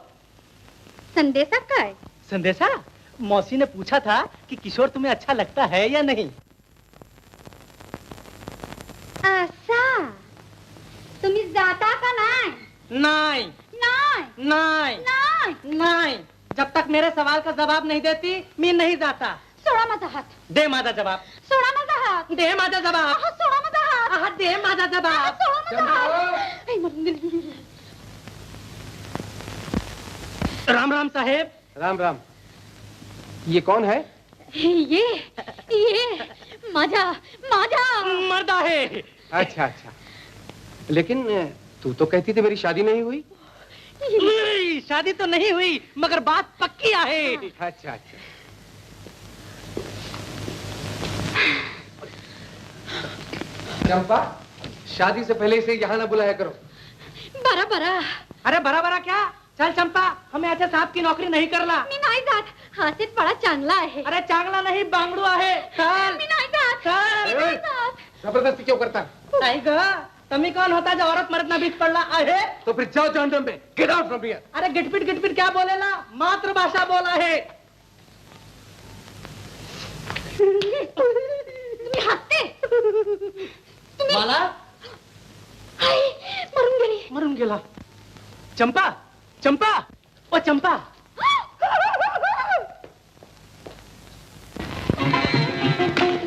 संदेशा काय? संदेशा? मौसी ने पूछा था कि किशोर तुम्हें अच्छा लगता है या नहीं. असा. हाँ, मग काय? संदेशा? संदेशा? हाँ, आता का नहीं? नहीं नहीं नहीं नहीं नहीं, जब तक मेरे सवाल का जवाब नहीं देती मैं नहीं जाता। सोडा माझा हात, दे माझा जवाब, सोडा माझा हात, दे माझा जवाब, सोडा माझा हात, दे माझा जवाब। सोडा माझा हात। राम राम साहेब। राम राम। ये कौन है? ये माझा माझा मर्दा है। अच्छा अच्छा, लेकिन तू तो कहती थी मेरी शादी नहीं हुई। नहीं, शादी तो नहीं हुई मगर बात पक्की है। अच्छा अच्छा। चंपा, शादी से पहले इसे यहाँ ना बुलाया करो। बरा बरा। अरे बरा बरा क्या? चल चंपा, हमें ऐसे साहब की नौकरी नहीं करला। मी नाही जात, हातीत बडा चांगला आहे। अरे चांगला नहीं, बांगड़ू आहे। चल मी नाही जात, मी नाही जात। जबरदस्ती क्यों करता? नाही ग, तुम्ही कौन होता जो औरत मर्द ना बीच पडला आहे? तो फिर जाओ जहन्नम में, गेट आउट फ्रॉम हियर। अरे गिटपिट क्या बोलेला? मातृभाषा बोला है। तुम्ही हसते? मला हाय, मरून गेली। मरून गेला। चंपा चंपा, ओ चंपा।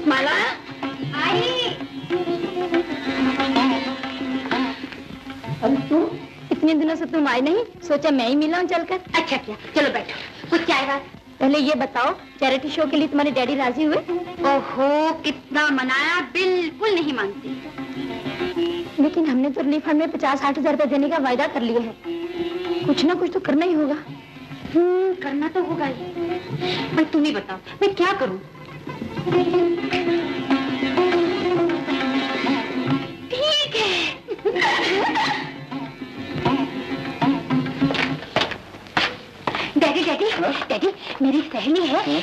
मला आई। अब तुम इतने दिनों से तुम आई नहीं, सोचा मैं ही मिलाऊं चलकर। अच्छा किया, चलो बैठो, कुछ चाय बात। पहले ये बताओ, चैरिटी शो के लिए तुम्हारे डैडी राजी हुए? ओहो, कितना मनाया, बिल्कुल नहीं मानते। लेकिन हमने तो रिलीफ फंड में 50-60 हजार रुपए देने का वायदा कर लिया है। कुछ ना कुछ तो करना ही होगा। करना तो होगा ही। भाई तुम ही बताओ, मैं क्या करूं? ठीक है। डैडी डैडी डैडी, मेरी सहेली है,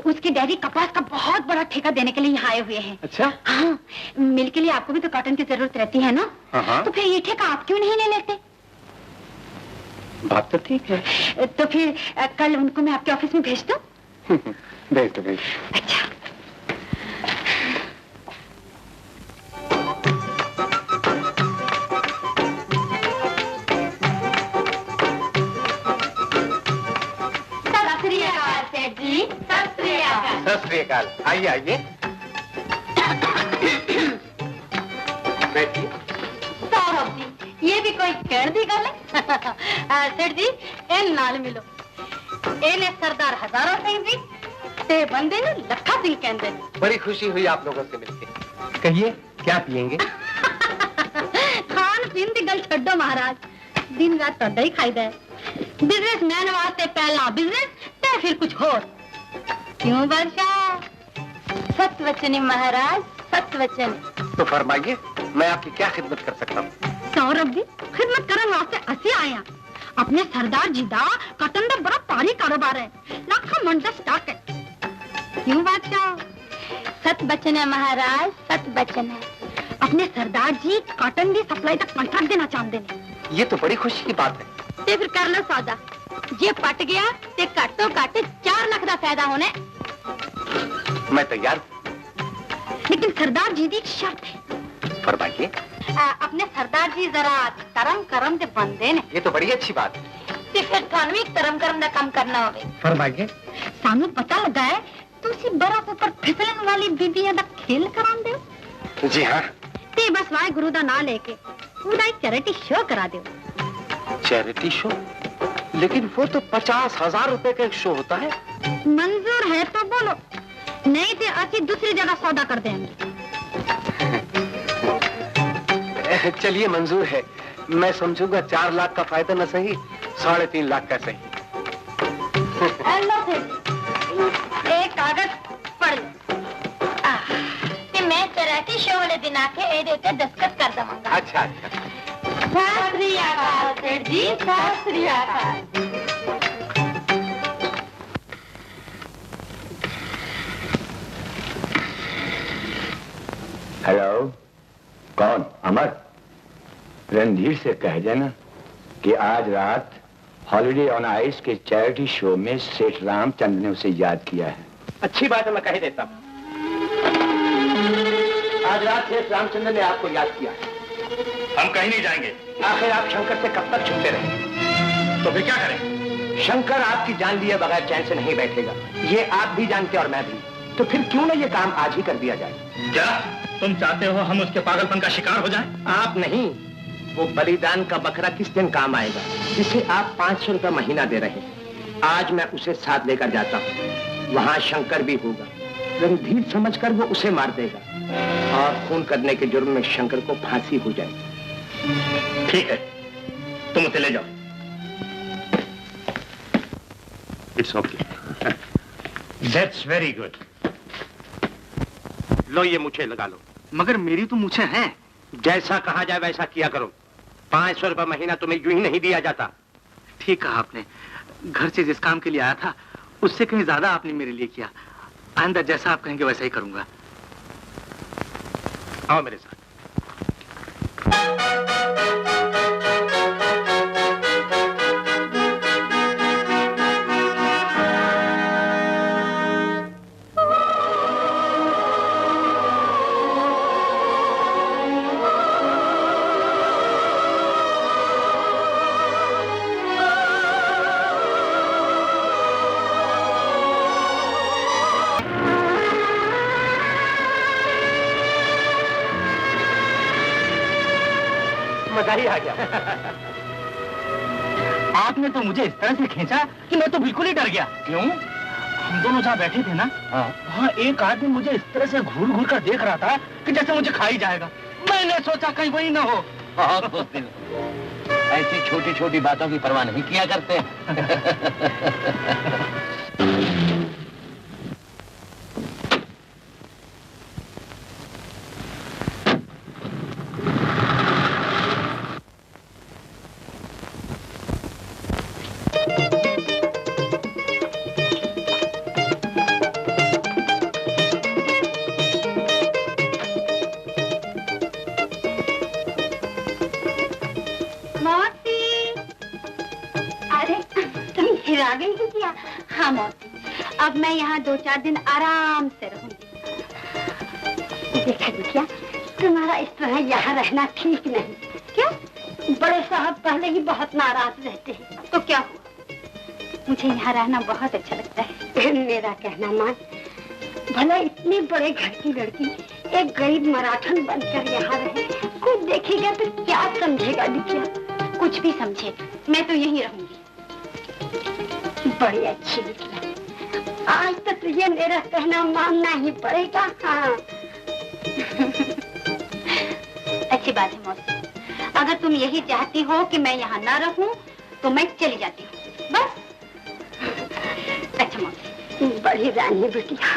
उसके डैडी कपास का बहुत बड़ा ठेका देने के लिए यहाँ आए हुए हैं। अच्छा? हाँ, मिल के लिए आपको भी तो कॉटन की जरूरत रहती है ना? हाँ। तो फिर ये ठेका आप क्यों नहीं ले लेते? बात तो ठीक है। तो फिर कल उनको मैं आपके ऑफिस में भेज दूं? भेज दो भेज। अच्छा। सत श्री अकाल। आइए आइए, बैठिए। सौरभ जी, ये भी कोई कह दी गल है? सेठ जी, इन नाल मिलो। इन्हें सरदार हजारों सिंह जी, ते बंदे ने लखा सिंह कहते हैं। बड़ी खुशी हुई आप लोगों से मिलके। कहिए, क्या पियेंगे? खान पीन की गल छड्डो महाराज, दिन रात तोड़ा ही खाईदा है। बिजनेसमैन वास्ते पहला बिजनेस, ते फिर कुछ और। क्यों बादशाह? सच वचन महाराज, सच वचन। तो फरमाइए, मैं आपकी क्या खिदमत कर सकता हूँ? सौरभ जी, खिदमत करने वास्ते असी आया। अपने सरदार जी दा कॉटन दा बड़ा भारी कारोबार है, लाखों मन दा स्टॉक है। क्यों बादशाह? सच वचन है महाराज, सच वचन है। अपने सरदार जी कॉटन की सप्लाई का कॉन्ट्रैक्ट देना चाहते हैं। ये तो बड़ी खुशी की बात है। ते फिर कर लो सौदा। जे पट गया ते घट तो घट 4 लाख का फायदा होना है। मैं तैयार हूँ। लेकिन सरदार जी की एक शर्त है। फरमाइए। अपने सरदार जी जरा तरम करम दे बंदे ने। ये तो बड़ी अच्छी बात है। ते फिर थानू भी तरम करम दा काम करना होवे। फरमाइए। सानू पता लगा है तुसी बर्फ ऊपर फिसलन वाली बीबियां दा खेल करांदे हो। जी हाँ। ते बस वाहे गुरु दा नाम लेके पूरा एक चैरिटी शो करा दो। Charity show? लेकिन वो तो 50,000 रुपए का एक शो होता है। मंजूर है तो बोलो, नहीं तो असि दूसरी जगह सौदा कर देंगे। चलिए मंजूर है, मैं समझूंगा 4 लाख का फायदा न सही, 3.5 लाख का सही। एक कागज पढ़ लो। मैं चैरिटी शो वाले दिन आके ए देते दस्तखत कर दूंगा। अच्छा अच्छा। सत श्री अकाल सेठ जी, सत श्री अकाल। हेलो, कौन? अमर? रणधीर से कह देना कि आज रात हॉलिडे ऑन आइस के चैरिटी शो में सेठ रामचंद्र ने उसे याद किया है। अच्छी बात है, मैं कह देता हूँ। आज रात सेठ रामचंद्र ने आपको याद किया है। हम कहीं नहीं जाएंगे। आखिर आप शंकर से कब तक छुपते रहे? तो फिर क्या करें? शंकर आपकी जान लिए बगैर चैन से नहीं बैठेगा, ये आप भी जानते और मैं भी। तो फिर क्यों ना ये काम आज ही कर दिया जाए? क्या तुम चाहते हो हम उसके पागलपन का शिकार हो जाएं? आप नहीं, वो बलिदान का बकरा किस दिन काम आएगा जिसे आप 500 रुपये महीना दे रहे हैं। आज मैं उसे साथ लेकर जाता हूँ, वहां शंकर भी होगा। रणधीर समझकर वो उसे मार देगा और खून करने के जुर्म में शंकर को फांसी हो जाएगी। ठीक है, तुम उसे ले जाओ। It's okay. That's very good. लो ये मुझे लगा लो। मगर मेरी तो मुझे हैं। जैसा कहा जाए वैसा किया करो। 500 रुपये महीना तुम्हें यूं ही नहीं दिया जाता। ठीक कहा आपने। घर से जिस काम के लिए आया था उससे कहीं ज्यादा आपने मेरे लिए किया। आइंदा जैसा आप कहेंगे वैसा ही करूंगा। आओ मेरे साथ। मजा ही आ गया। आपने तो मुझे इस तरह से खींचा कि मैं तो बिल्कुल ही डर गया। क्यों? हम दोनों जहाँ बैठे थे ना, वहाँ एक आदमी मुझे इस तरह से घूर घूर कर देख रहा था कि जैसे मुझे खा ही जाएगा। मैंने सोचा कहीं वही ना हो। ऐसी छोटी छोटी बातों की परवाह नहीं किया करते। अब मैं यहाँ 2-4 दिन आराम से रहूंगी। देखा बिटिया, तुम्हारा इस तरह यहाँ रहना ठीक नहीं। क्यों? बड़े साहब पहले ही बहुत नाराज रहते हैं। तो क्या हुआ? मुझे यहाँ रहना बहुत अच्छा लगता है। मेरा कहना मान, भला इतने बड़े घर की लड़की एक गरीब मराठन बनकर यहाँ रहे, कोई देखेगा तो क्या समझेगा बिटिया? कुछ भी समझे, मैं तो यहीं रहूंगी। बड़ी अच्छी बिटिया, आज तो तुझे मेरा कहना मानना ही पड़ेगा। हाँ। अच्छी बात है मौसी, अगर तुम यही चाहती हो कि मैं यहाँ ना रहूं तो मैं चली जाती हूँ, बस। अच्छा मौसी, बड़ी रानी बिटिया।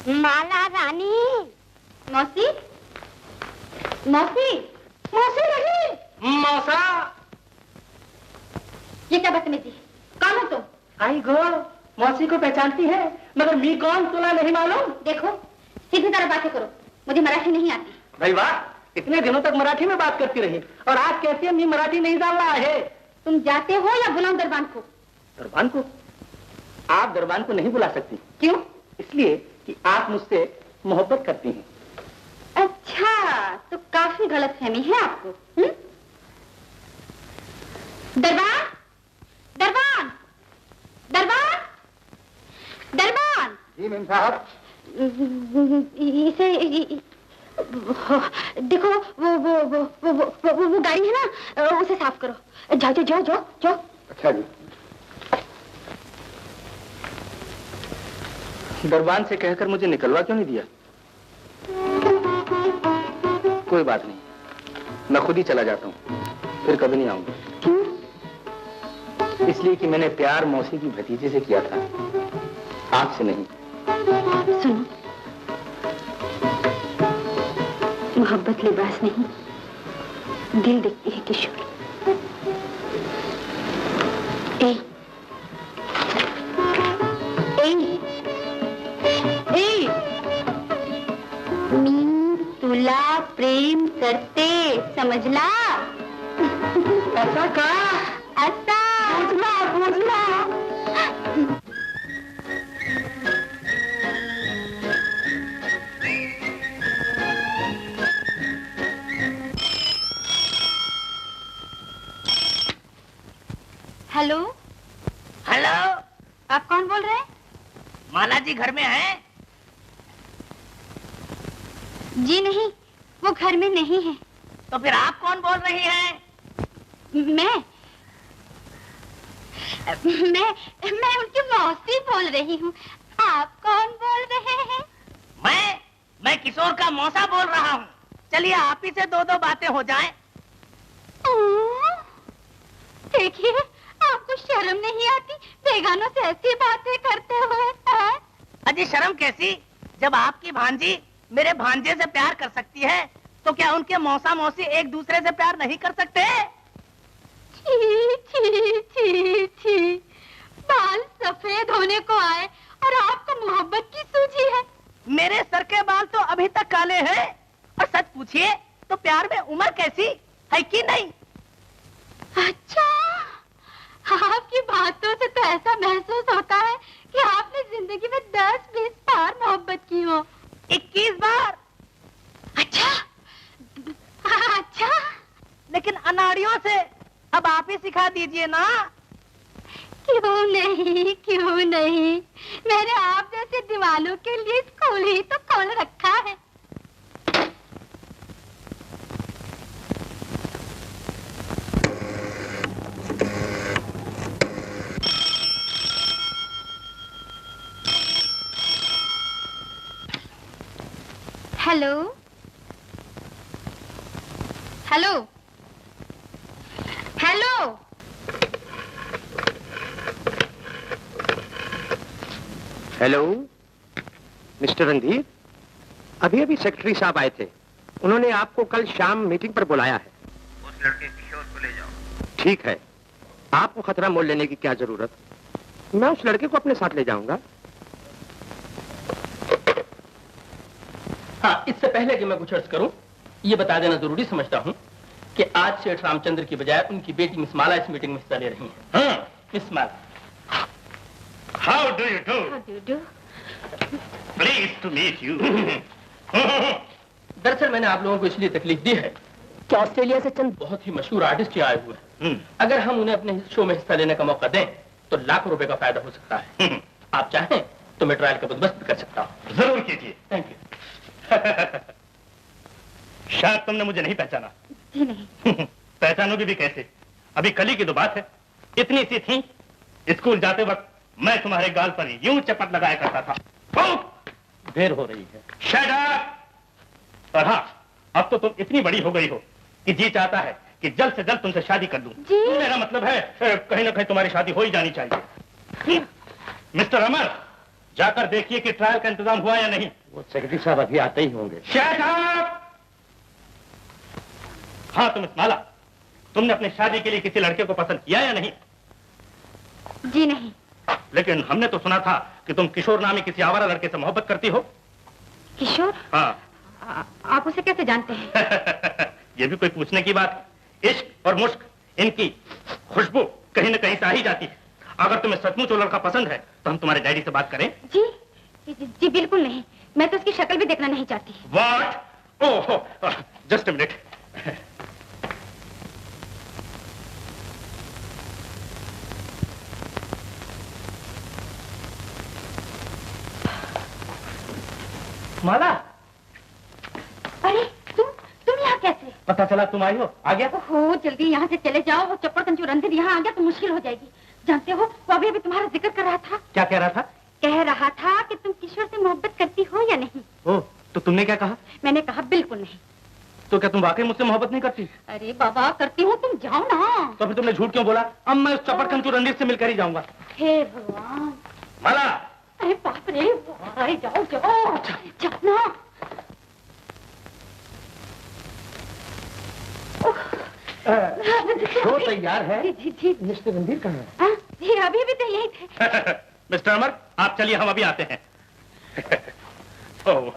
माला रानी। मौसी, मौसी, मौसी नहीं। मौसा, ये क्या बदतमीजी? कौन हो तुम? आई गो, मौसी को पहचानती है, मगर मी कौन तुम्हें नहीं मालूम? देखो, सीधी तरह बातें करो, मुझे मराठी नहीं आती। भाई वाह, इतने दिनों तक मराठी में बात करती रही और आज कहती है मी मराठी नहीं जान रहा है। तुम जाते हो या बुलाऊं दरबान को? दरबान को? आप दरबान को नहीं बुला सकती। क्यों? इसलिए कि आप मुझसे मोहब्बत करती हैं। अच्छा, तो काफी गलतफहमी है आपको। दरबान, दरबान, दरबान, दरबान। जी मेम साहब। इसे देखो, वो गाड़ी है ना, उसे साफ करो। जाओ जाओ जाओ जाओ। अच्छा जी। दरबान से कहकर मुझे निकलवा क्यों नहीं दिया? कोई बात नहीं, मैं खुद ही चला जाता हूँ, फिर कभी नहीं आऊंगा। क्यों? इसलिए कि मैंने प्यार मौसी की भतीजे से किया था, आपसे नहीं। सुनो, मोहब्बत लिबास नहीं, दिल देखती है किशोर। मी तुला प्रेम करते, समझला? ऐसा का? ऐसा पूछना पूछना। हेलो हेलो, आप कौन बोल रहे हैं? माला जी घर में हैं? जी नहीं, वो घर में नहीं है। तो फिर आप कौन बोल रही हैं? मैं उनकी मौसी बोल रही हूँ। आप कौन बोल रहे हैं? मैं किशोर का मौसा बोल रहा हूँ। चलिए आप ही से दो बातें हो जाएं। देखिए, आपको शर्म नहीं आती बेगानों से ऐसी बातें करते हुए? अजी शर्म कैसी, जब आपकी भांजी मेरे भांजे से प्यार कर सकती है तो क्या उनके मौसा मौसी एक दूसरे से प्यार नहीं कर सकते? छी छी छी छी, बाल सफेद होने को आए और आपको मोहब्बत की सूझी है। मेरे सर के बाल तो अभी तक काले हैं, और सच पूछिए तो प्यार में उम्र कैसी है कि नहीं? अच्छा, आपकी बातों से तो ऐसा महसूस होता है कि आपने जिंदगी में 10-20 बार मोहब्बत की हो। 21 बार। अच्छा, लेकिन अनाड़ियों से अब आप ही सिखा दीजिए ना। क्यों नहीं, मैंने आप जैसे दीवालों के लिए स्कूल ही तो खोल रखा है। Hello hello hello, hello mister Randhir, अभी सेक्रेटरी साहब आए थे। उन्होंने आपको कल शाम मीटिंग पर बुलाया है। उस लड़के किशोर को ले जाओ। ठीक है, आपको खतरा मोल लेने की क्या जरूरत, मैं उस लड़के को अपने साथ ले जाऊंगा। हाँ, इससे पहले कि मैं कुछ अर्ज करूं, ये बता देना जरूरी समझता हूं कि आज सेठ रामचंद्र की बजाय उनकी बेटी मिस माला इस मीटिंग में हिस्सा ले रही हैं। हाँ, miss Mala. How do you do? Pleased to meet you. दरअसल मैंने आप लोगों को इसलिए तकलीफ दी है कि ऑस्ट्रेलिया से चंद बहुत ही मशहूर आर्टिस्ट आए हुए हैं। अगर हम उन्हें अपने शो में हिस्सा लेने का मौका दें तो लाखों रुपए का फायदा हो सकता है। आप चाहें तो मैं ट्रायल का बंदोबस्त कर सकता हूँ। जरूर कीजिए। Thank you. शायद तुमने मुझे नहीं पहचाना। जी नहीं। पहचानोगे भी कैसे, अभी कल ही की तो बात है। इतनी सी थी, स्कूल जाते वक्त मैं तुम्हारे गाल पर यूं चपट लगाया करता था। देर हो रही है। Shut up! और हाँ, अब तो तुम इतनी बड़ी हो गई हो कि जी चाहता है कि जल्द से जल्द तुमसे शादी कर लूं। मेरा मतलब है कहीं ना कहीं तुम्हारी शादी हो ही जानी चाहिए। मिस्टर अमर, जाकर देखिए कि ट्रायल का इंतजाम हुआ या नहीं। वो सेक्रेटरी साहब अभी आते ही होंगे। Shut up! हाँ तुम माला, तुमने अपनी शादी के लिए किसी लड़के को पसंद किया या नहीं? जी नहीं। लेकिन हमने तो सुना था कि तुम किशोर नामी किसी आवारा लड़के से मोहब्बत करती हो। किशोर? हाँ। आप उसे कैसे जानते हैं? ये भी कोई पूछने की बात? इश्क और मुश्क, इनकी खुशबू कहीं न कहीं से आ ही जाती है। अगर तुम्हें सचमुच वो लड़का पसंद है तो हम तुम्हारे डायरी से बात करें। जी बिल्कुल नहीं, मैं तो उसकी शक्ल भी देखना नहीं चाहती। What? Oh, just a minute. Mala, अरे तुम यहाँ कैसे? पता चला तुम आई हो। आ गया? ओहो, जल्दी यहाँ से चले जाओ। वो चप्पड़ कंजू रणधीर यहाँ आ गया तो मुश्किल हो जाएगी। जानते हो, वो अभी तुम्हारा जिक्र कर रहा था। क्या कह रहा था? कह रहा था कि तुम किशोर से मोहब्बत करती हो या नहीं। ओह, तो तुमने क्या कहा? मैंने कहा बिल्कुल नहीं। तो क्या तुम वाकई मुझसे मोहब्बत नहीं करती? अरे बाबा, करती हूँ, तुम जाओ ना। तो फिर तुमने झूठ क्यों बोला? अब मैं उस चपड़ कंजू रणधीर से मिलकर ही जाऊंगा। हे भगवान। माला, अरे बाप रे, अरे जाओ जाओ जाओ ना। शो तैयार है। जी मिस्टर रणधीर कहाँ है? जी अभी भी तो यही थे। मिस्टर अमर, आप चलिए, हम अभी आते हैं। ओह,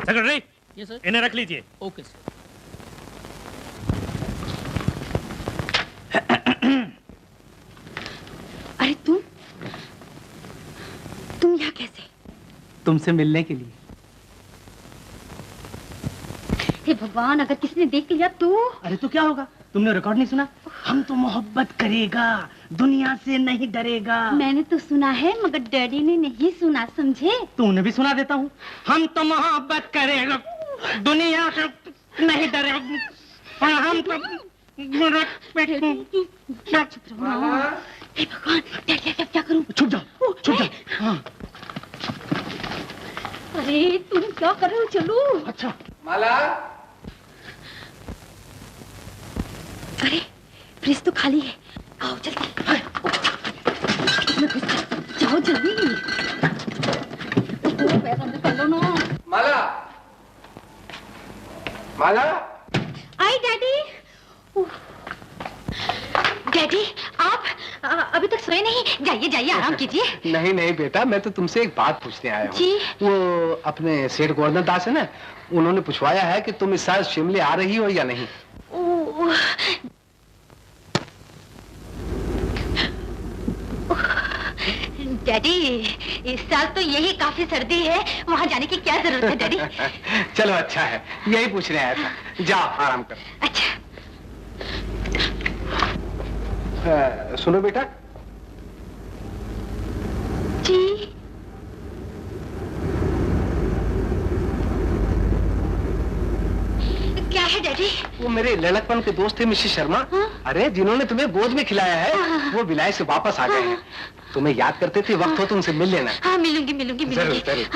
सेक्रेटरी, इन्हें रख लीजिए। Okay sir. अरे तुम यहाँ कैसे? तुमसे मिलने के लिए। हे भगवान, अगर किसी ने देख लिया तो? अरे तो क्या होगा? तुमने रिकॉर्ड नहीं सुना? हम तो मोहब्बत करेगा, दुनिया से नहीं डरेगा। मैंने तो सुना है मगर डैडी ने नहीं सुना, समझे? तो उन्हें भी सुना देता हूँ। हम तो मोहब्बत करेगा, दुनिया से नहीं डरेगा, हम तो हे भगवान, क्या करूं? छुप जाओ, छुप जाओ। हाँ। अरे तुम क्या कर रहे हो? चलो। अच्छा। माला। अरे फ्रिज तो खाली है, आओ जल्दी। जाओ जल्दी। पैसा अंदर कर लो ना। माला, माला। आई डैडी। डैडी आप अभी तक सोए नहीं? जाइए जाइए, आराम कीजिए। नहीं नहीं बेटा, मैं तो तुमसे एक बात पूछने आया हूँ। जी? वो अपने सेठ गोवर्धन दास है ना, उन्होंने पूछवाया है कि तुम इस साल शिमले आ रही हो या नहीं। डैडी इस साल तो यही काफी सर्दी है, वहाँ जाने की क्या जरूरत है डैडी? चलो अच्छा है, यही पूछने आया था। जाओ आराम करो। अच्छा। सुनो बेटा। जी? क्या है डैडी? वो मेरे लड़कपन के दोस्त थे मिसेस शर्मा। हाँ? अरे जिन्होंने तुम्हें गोद में खिलाया है, हाँ। वो विलायत से वापस आ गए हैं। तुम्हें याद करते थे, वक्त हो तो उनसे मिल लेना। हाँ मिलूंगी मिलूंगी मिलूंगी। जरूर जरूर।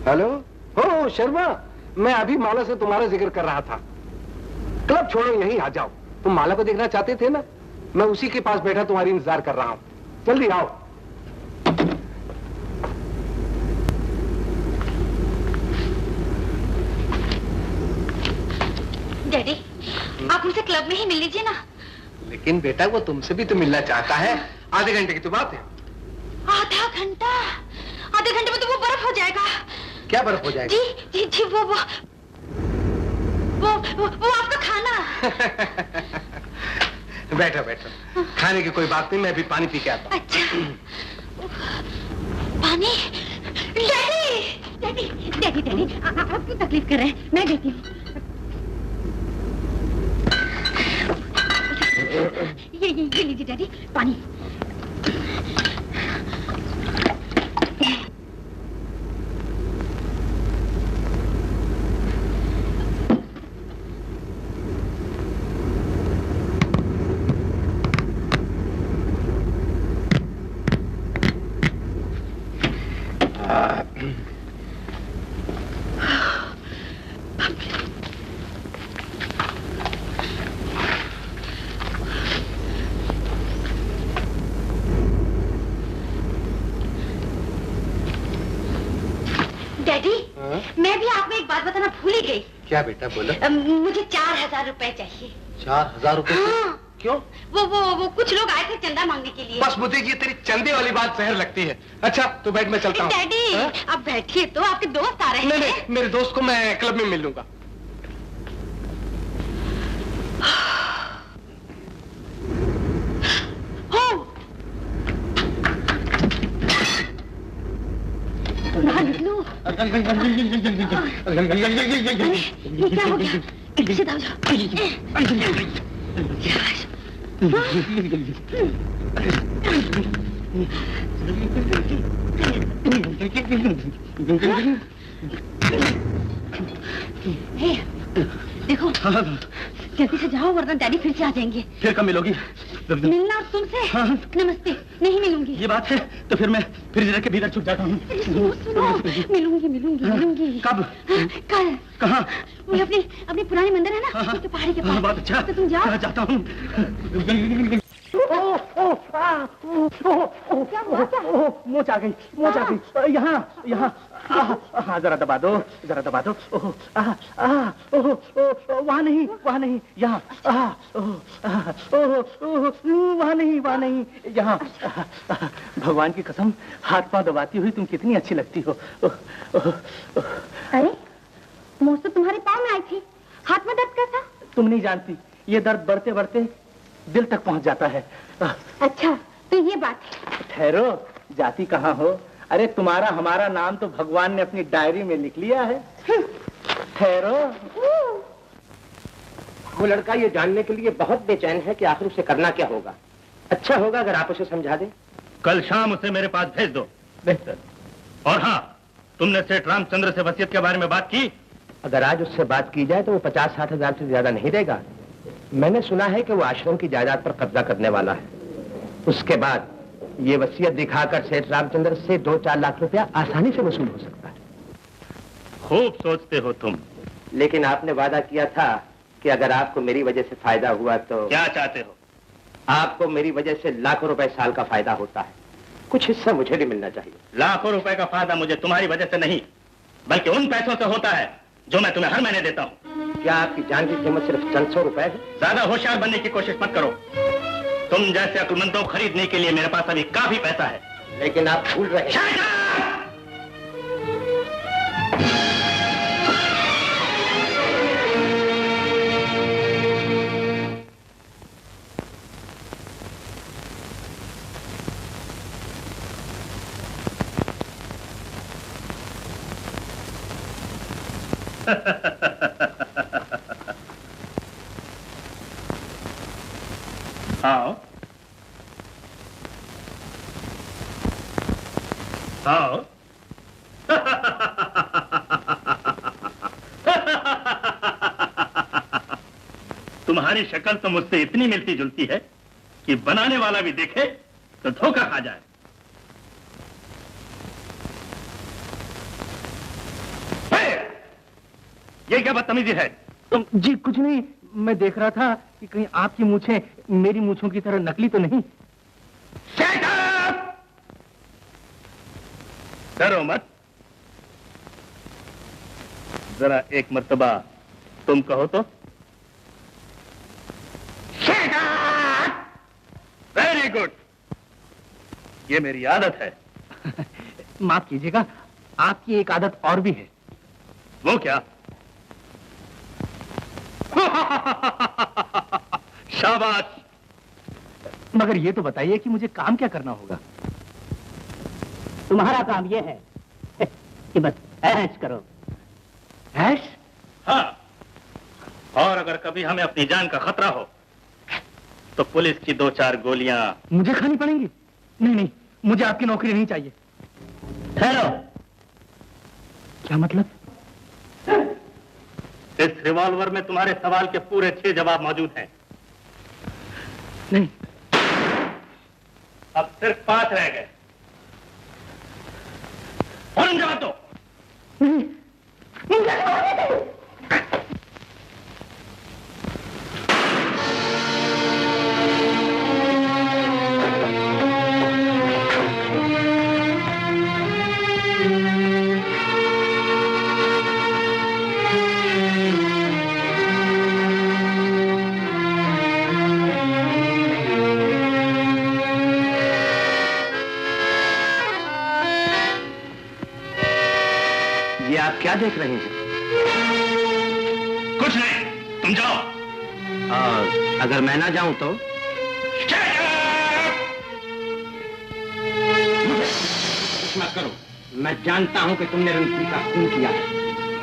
हेलो, हो शर्मा, मैं अभी माला से तुम्हारा जिक्र कर रहा था। क्लब छोड़ो, यहीं आ जाओ। तुम माला को देखना चाहते थे ना, मैं उसी के पास बैठा तुम्हारी इंतजार कर रहा हूँ। जल्दी आओ। डैडी आप मुझसे क्लब में ही मिल लीजिए ना। लेकिन बेटा वो तुमसे भी तो मिलना चाहता है। आधे घंटे की तो बात है। आधा घंटा? आधे घंटे में तो वो बर्फ हो जाएगा। क्या बर्फ हो जाएगा? जी जी जी, वो आपका खाना। बैठो बैठो, खाने की कोई बात नहीं, मैं अभी पानी पी के आता हूँ। अच्छा पानी? डैडी डैडी डैडी डैडी आप क्यों तकलीफ कर रहे हैं? मैं देती हूँ। ये लीजिए डैडी पानी। मैं भी आपको एक बात बताना भूल ही गई। क्या बेटा बोलो। मुझे 4000 रुपए चाहिए। 4000 रुपए? हाँ। क्यों? वो कुछ लोग आए थे चंदा मांगने के लिए। बस मुझे ये तेरी चंदे वाली बात जहर लगती है। अच्छा तो बैठ, मैं चलता हूँ। डैडी आप बैठिए तो, आपके दोस्त आ रहे हैं। नहीं, मेरे दोस्त को मैं क्लब में मिल लूंगा। निकलो। ये क्या हो गया? इधर दाओ देखो जल्दी से जाओ वरना डैडी फिर से आ जाएंगे। फिर कब मिलोगी? मिलना और तुमसे? हाँ। नमस्ते। नहीं मिलूंगी। ये बात है तो फिर मैं फ्रिज रख के भीतर छुप जाता हूँ। सुनो मिलूंगी। कब? कल। कहाँ? वो अपनी पुरानी मंदिर है ना, उसके पहाड़ी के पास। बात अच्छा। तो तुम जाओ। जाता हूँ। मोच आ गई, मोच आ गई। यहाँ यहाँ हाँ, जरा दबा दो, जरा दबा दो। वहाँ नहीं, वहाँ नहीं, यहाँ। वहाँ नहीं, वहाँ नहीं, यहाँ। भगवान की कसम, हाथ पांव दबाती हुई तुम कितनी अच्छी लगती हो। अरे मोच तो तुम्हारे पाँव में आई थी, हाथ में दर्द कैसा? तुम नहीं जानती, ये दर्द बढ़ते बढ़ते दिल तक पहुंच जाता है। अच्छा तो ये बात है। ठहरो, जाती कहाँ हो? अरे तुम्हारा हमारा नाम तो भगवान ने अपनी डायरी में लिख लिया है। ठहरो। वो लड़का ये जानने के लिए बहुत बेचैन है कि आखिर उसे करना क्या होगा। अच्छा होगा अगर आप उसे समझा दें। कल शाम उसे मेरे पास भेज दो। बेहतर। और हाँ, तुमने सेठ रामचंद्र से वसीयत के बारे में बात की? अगर आज उससे बात की जाए तो वो 50-60 हजार से ज्यादा नहीं देगा। मैंने सुना है कि वो आश्रम की जायदाद पर कब्जा करने वाला है। उसके बाद ये वसीयत दिखाकर सेठ रामचंद्र से 2-4 लाख रुपया आसानी से वसूल हो सकता है। खूब सोचते हो तुम। लेकिन आपने वादा किया था कि अगर आपको मेरी वजह से फायदा हुआ तो... क्या चाहते हो? आपको मेरी वजह से लाखों रुपए साल का फायदा होता है, कुछ हिस्सा मुझे भी मिलना चाहिए। लाखों रुपए का फायदा मुझे तुम्हारी वजह से नहीं, बल्कि उन पैसों से होता है जो मैं तुम्हें हर महीने देता हूँ। क्या आपकी जान की कीमत सिर्फ चंद 100 रुपए है? ज्यादा होशियार बनने की कोशिश मत करो। तुम जैसे अक्लमंदों को खरीदने के लिए मेरे पास अभी काफी पैसा है। लेकिन आप भूल रहे हैं। आओ आओ। तुम्हारी शक्ल तो मुझसे इतनी मिलती जुलती है कि बनाने वाला भी देखे तो धोखा खा जाए। ये क्या बदतमीजी है? जी कुछ नहीं, मैं देख रहा था कि कहीं आपकी मूछें मेरी मूछों की तरह नकली तो नहीं। डरो मत, जरा एक मर्तबा तुम कहो तो। वेरी गुड, ये मेरी आदत है। माफ कीजिएगा, आपकी एक आदत और भी है। वो क्या? शाबाश। मगर ये तो बताइए कि मुझे काम क्या करना होगा? तुम्हारा काम ये है कि बस ऐश करो। ऐश? हाँ, और अगर कभी हमें अपनी जान का खतरा हो तो पुलिस की 2-4 गोलियां मुझे खानी पड़ेंगी? नहीं नहीं, मुझे आपकी नौकरी नहीं चाहिए। ठहरो। क्या मतलब? इस रिवॉल्वर में तुम्हारे सवाल के पूरे 6 जवाब मौजूद हैं। नहीं, अब सिर्फ 5 रह गए। फौरन जवाब दो। नहीं। क्या देख रहे हैं? कुछ नहीं, तुम जाओ। और अगर मैं ना जाऊं तो? कुछ मत करो। मैं जानता हूं कि तुमने रणधीर का खून किया है।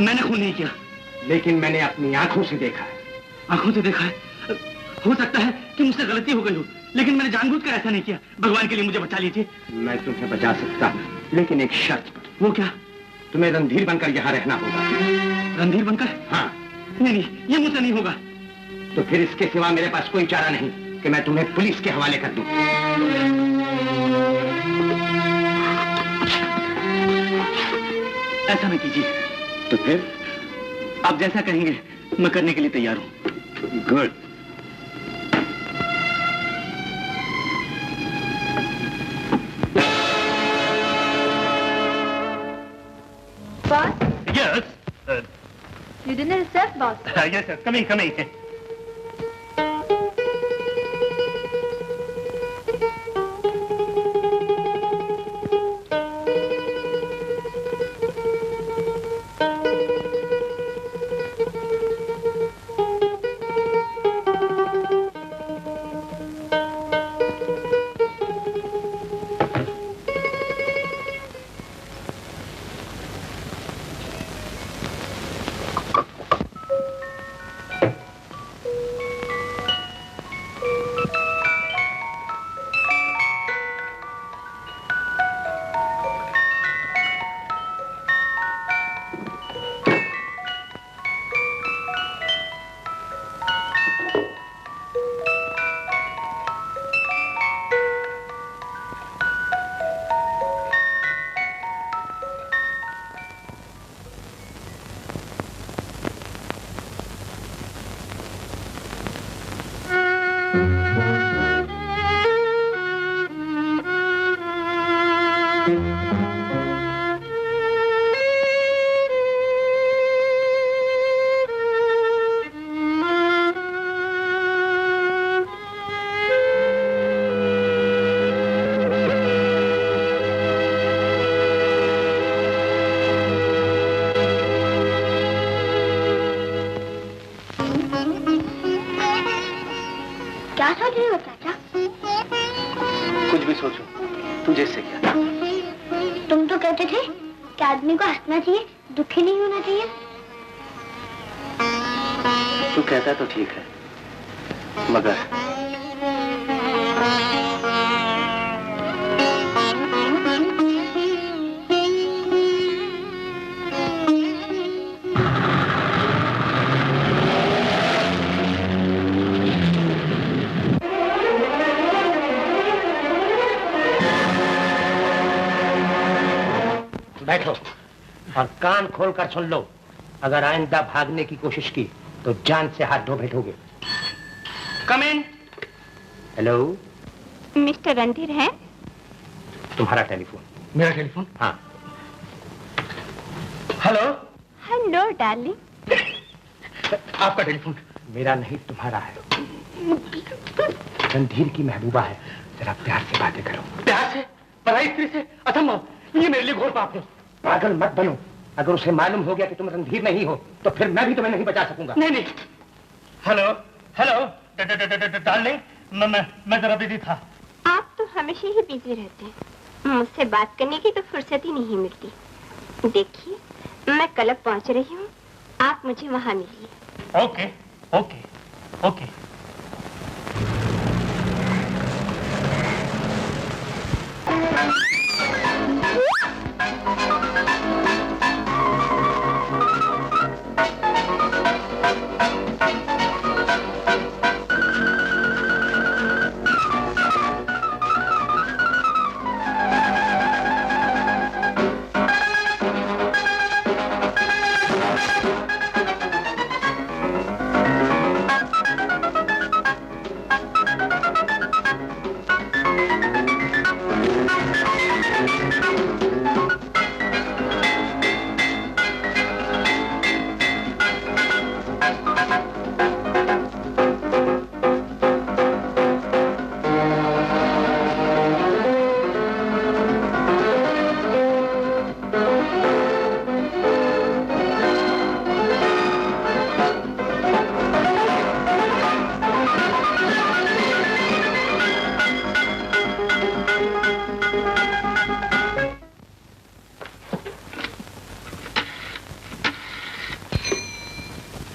मैंने खून नहीं किया। लेकिन मैंने अपनी आंखों से देखा है। आंखों से देखा है? हो सकता है कि मुझसे गलती हो गई हो, लेकिन मैंने जानबूझकर ऐसा नहीं किया। भगवान के लिए मुझे बचा लीजिए। मैं तुम्हें बचा सकता हूं, लेकिन एक शर्त पर। वो क्या? तुम्हें रणधीर बनकर यहाँ रहना होगा। रणधीर बनकर? हाँ। नहीं, ये मुझसे नहीं होगा। तो फिर इसके सिवा मेरे पास कोई चारा नहीं कि मैं तुम्हें पुलिस के हवाले कर दूं। ऐसा नहीं कीजिए। तो फिर? आप जैसा कहेंगे मैं करने के लिए तैयार हूं। Good. You dinner is served, boss. Yes, sir. Coming, coming. क्या सोच रही हो चाचा? कुछ भी सोचो, तुझे इससे क्या? तुम तो कहते थे कि आदमी को हंसना चाहिए, दुखी नहीं होना चाहिए। तू कहता तो ठीक है, मगर बैठो और कान खोलकर सुन लो। अगर आइंदा भागने की कोशिश की तो जान से हाथ धो बैठोगे। कम इन। हेलो, मिस्टर रणधीर है? तुम्हारा टेलीफोन। मेरा टेलीफोन? हाँ। हेलो। Hello darling. आपका टेलीफोन? मेरा नहीं, तुम्हारा है। रणधीर की महबूबा है, जरा प्यार से बातें करो। प्यार से? पराई स्त्री से? असंभव, ये मेरे लिए घोर पाप है। पागल मत बनो। अगर उसे मालूम हो गया कि तुम रणधीर नहीं हो तो फिर मैं भी तुम्हें नहीं बचा सकूंगा। नहीं नहीं। हेलो हेलो डार्लिंग, मैं जरा बिजी था। आप तो हमेशा ही बिजी रहते हैं, मुझसे बात करने की तो फुर्सत ही नहीं मिलती। देखिए, मैं क्लब पहुंच रही हूँ, आप मुझे वहाँ मिलिए। Okay okay okay.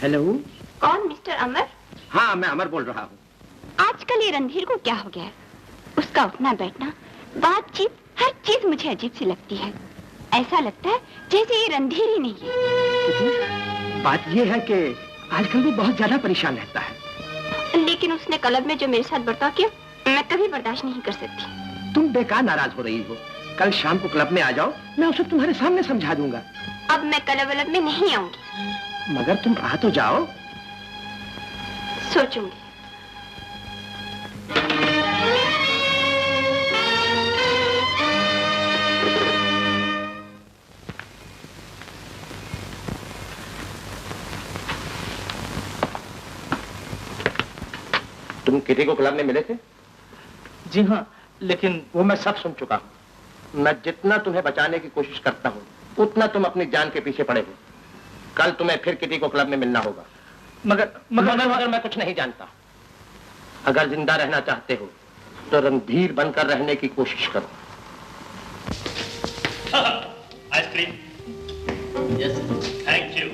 हेलो। कौन, मिस्टर अमर? हाँ, मैं अमर बोल रहा हूँ। आजकल ये रणधीर को क्या हो गया है? उसका उठना बैठना, बातचीत, हर चीज मुझे अजीब सी लगती है। ऐसा लगता है जैसे ये रणधीर ही नहीं है। बात ये है कि आजकल वो बहुत ज्यादा परेशान रहता है। लेकिन उसने क्लब में जो मेरे साथ बर्ताव किया, मैं कभी बर्दाश्त नहीं कर सकती। तुम बेकार नाराज हो रही हो। कल शाम को क्लब में आ जाओ, मैं उसे तुम्हारे सामने समझा दूंगा। अब मैं क्लब में नहीं आऊंगी। मगर तुम आ तो जाओ। सोचूंगी। तुम किटी को क्लब में मिले थे? जी हाँ, लेकिन वो मैं सब सुन चुका हूँ। मैं जितना तुम्हें बचाने की कोशिश करता हूँ उतना तुम अपनी जान के पीछे पड़े हो। कल तुम्हें फिर किटी को क्लब में मिलना होगा। मगर मैं कुछ नहीं जानता। अगर जिंदा रहना चाहते हो तो रणधीर बनकर रहने की कोशिश करो। आइसक्रीम। Yes, thank you.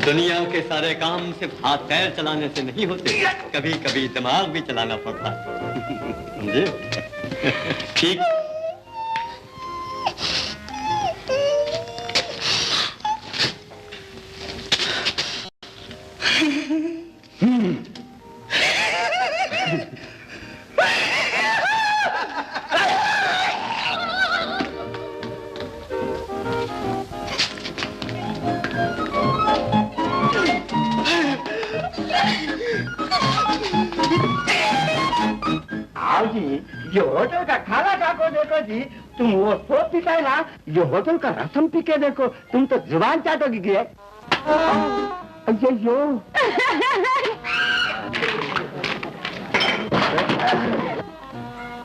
दुनिया के सारे काम सिर्फ हाथ पैर चलाने से नहीं होते, कभी कभी दिमाग भी चलाना पड़ता है। समझे? ठीक। आओ जी, ये होटल का खाना खा को देखो जी। तुम वो सोप पीता है ना, ये होटल का रसम पी के देखो, तुम तो जुबान चाटोगी गे। अय्यो।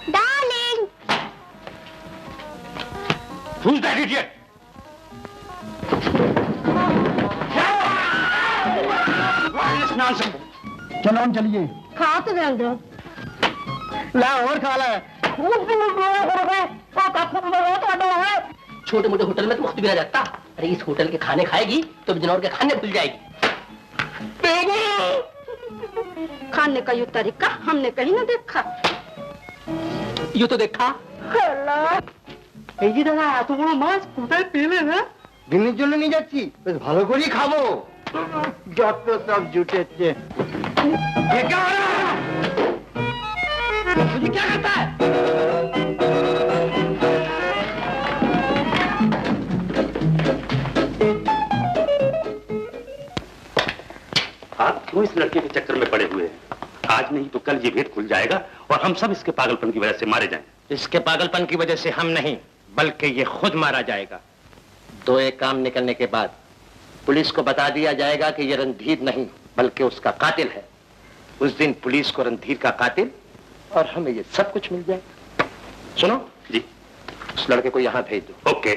डार्लिंग। Who's that idiot? चलो हम चलिए। खा तो जान दो। ला और खा ला। छोटे मोटे होटल में तो मुफ्त भी रह जाता। अरे इस होटल के खाने खाएगी तो बिजनौर के खाने भूल जाएगी। खाने का ये तरीका हमने कहीं ना देखा। यूँ तो देखा। এই দাদা এত বড় মাছ কোথায় পেলে না? দিনের জন্য নিয়ে যাচ্ছি, বেশ ভালো করেই খাবো। যত সব জুটেছে। तुझे क्या करता है? आप क्यों इस लड़के के चक्कर में पड़े हुए हैं? आज नहीं तो कल ये भेद खुल जाएगा और हम सब इसके पागलपन की वजह से मारे जाएंगे। इसके पागलपन की वजह से हम नहीं, बल्कि ये खुद मारा जाएगा। दो एक काम निकलने के बाद पुलिस को बता दिया जाएगा कि ये रणधीर नहीं बल्कि उसका कातिल है। उस दिन पुलिस को रणधीर का कातिल और हमें ये सब कुछ मिल जाएगा। सुनो जी, उस लड़के को यहाँ भेज दो। ओके।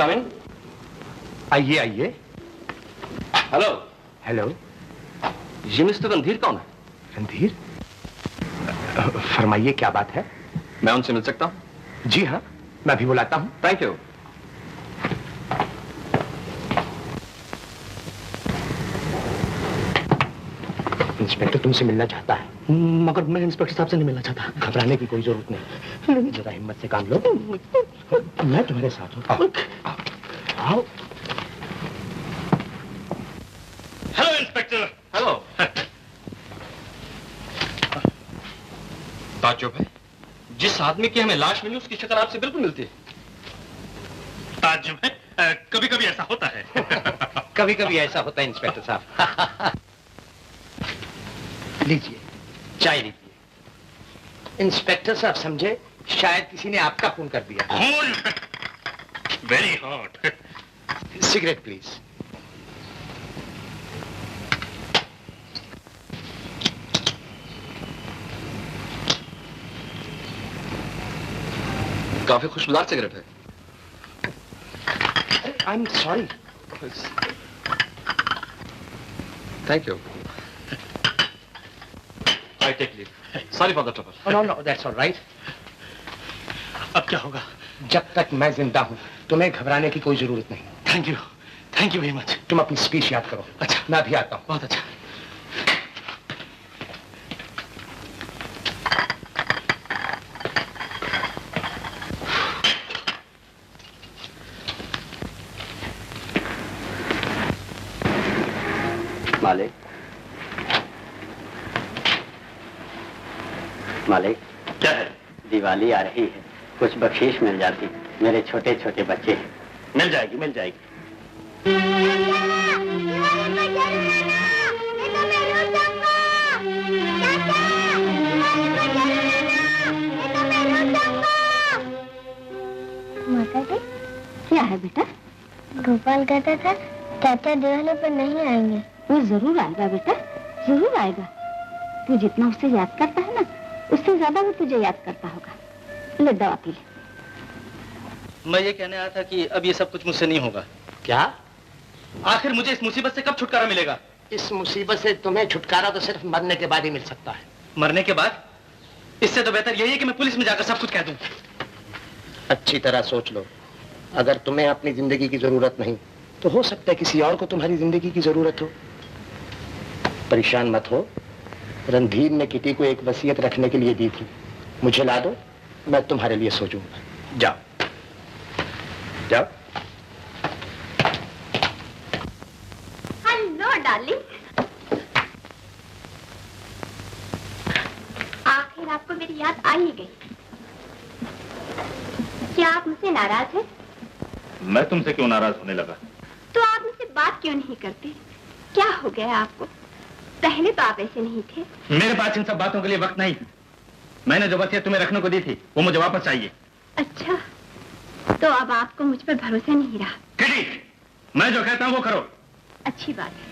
कम इन। आइए आइए। हेलो। हेलो। ये मिस्टर रणधीर कौन है? रणधीर? फरमाइए क्या बात है? मैं उनसे मिल सकता हूँ? जी हाँ, मैं भी बुलाता हूँ। Thank you. इंस्पेक्टर तुमसे मिलना चाहता है। मगर मैं इंस्पेक्टर साहब से नहीं मिलना चाहता। घबराने की कोई जरूरत नहीं, जरा हिम्मत से काम लो। मैं तुम्हारे साथ हूँ। आओ। Hello inspector. हेलो। ताज्जुब है, जिस आदमी की हमें लाश मिली उसकी शक्ल आपसे बिल्कुल मिलती है। ताज्जुब है, कभी कभी ऐसा होता है। कभी कभी ऐसा होता है इंस्पेक्टर साहब। लीजिए, चाय लीजिए। इंस्पेक्टर साहब समझे शायद किसी ने आपका खून कर दिया। खून? Very hot. Cigarette please. काफी खुशबूदार सिगरेट है। I am sorry. Thank you. I take leave. Sorry for the trouble. Oh, no, that's all right. अब क्या होगा? जब तक मैं जिंदा हूँ तुम्हें घबराने की कोई जरूरत नहीं। Thank you very much. तुम अपनी स्पीच याद करो। अच्छा, मैं अभी आता हूँ। बहुत अच्छा। मालिक, मालिक, क्या है? दिवाली आ रही है, कुछ बख्शीश मिल जाती। मेरे छोटे छोटे बच्चे हैं। मिल जाएगी, मिल जाएगी। माता जी, क्या है बेटा? गोपाल कहता था चाचा दिवाली पर नहीं आएंगे। वो जरूर आएगा बेटा, जरूर आएगा। तू जितना उससे याद करता है ना, उससे ज्यादा वो तुझे याद करता होगा। ले दवा पी ले। मैं ये कहने आया था कि अब ये सब कुछ मुझसे नहीं होगा। क्या? आखिर मुझे इस मुसीबत से कब छुटकारा मिलेगा? इस मुसीबत से तुम्हें छुटकारा तो सिर्फ मरने के बाद ही मिल सकता है। मरने के बाद? इससे तो बेहतर यही है कि मैं पुलिस में जाकर सब कुछ कह दूं। अच्छी तरह सोच लो, अगर तुम्हें अपनी जिंदगी की जरूरत नहीं तो हो सकता है किसी और को तुम्हारी जिंदगी की जरूरत हो। परेशान मत हो, रणधीर ने किटी को एक वसीयत रखने के लिए दी थी। मुझे ला दो, मैं तुम्हारे लिए सोचूंगा। जाओ जाओ। हेलो डार्लिंग, आखिर आपको मेरी याद आ ही गई। क्या आप मुझसे नाराज हैं? मैं तुमसे क्यों नाराज होने लगा? तो आप मुझसे बात क्यों नहीं करते? क्या हो गया आपको? पहले तो आप ऐसे नहीं थे। मेरे पास इन सब बातों के लिए वक्त नहीं। मैंने जो वसीयत तुम्हें रखने को दी थी वो मुझे वापस चाहिए। अच्छा, तो अब आपको मुझ पर भरोसा नहीं रहा। किटी, मैं जो कहता हूँ वो करो। अच्छी बात है।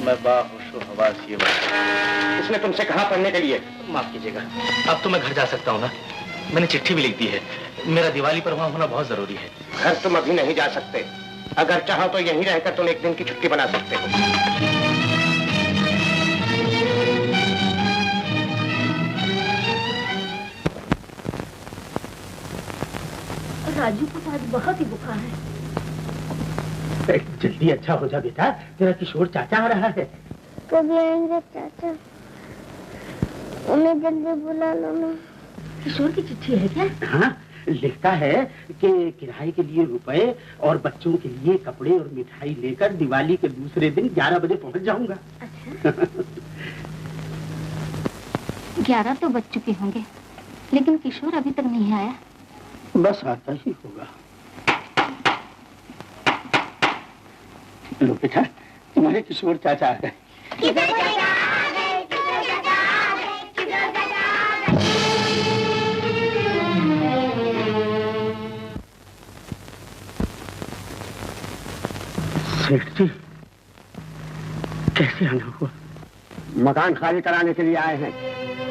मैं बाहोशो हवास ये उसने तुमसे कहा पढ़ने के लिए? माफ कीजिएगा, अब तो मैं घर जा सकता हूँ ना। मैंने चिट्ठी भी लिख दी है। मेरा दिवाली पर वहाँ होना बहुत जरूरी है। घर तुम अभी नहीं जा सकते। अगर चाहो तो यहीं रहकर तुम एक दिन की छुट्टी बना सकते हो। राजू को आज बहुत ही बुखार है। जल्दी अच्छा हो जा बेटा, तेरा किशोर चाचा आ रहा है। कभी आएंगे चाचा? उन्हें जल्दी बुला लो ना। किशोर की चिट्ठी है क्या? हाँ, लिखता है कि किराए के लिए रुपए और बच्चों के लिए कपड़े और मिठाई लेकर दिवाली के दूसरे दिन 11 बजे पहुंच जाऊंगा। अच्छा। 11 तो बज चुके होंगे, लेकिन किशोर अभी तक नहीं आया। बस आता ही होगा। लो बेटा, तुम्हारे किशोर चाचा आ गए। सेठ जी, कैसे आना हुआ? मकान खाली कराने के लिए आए हैं।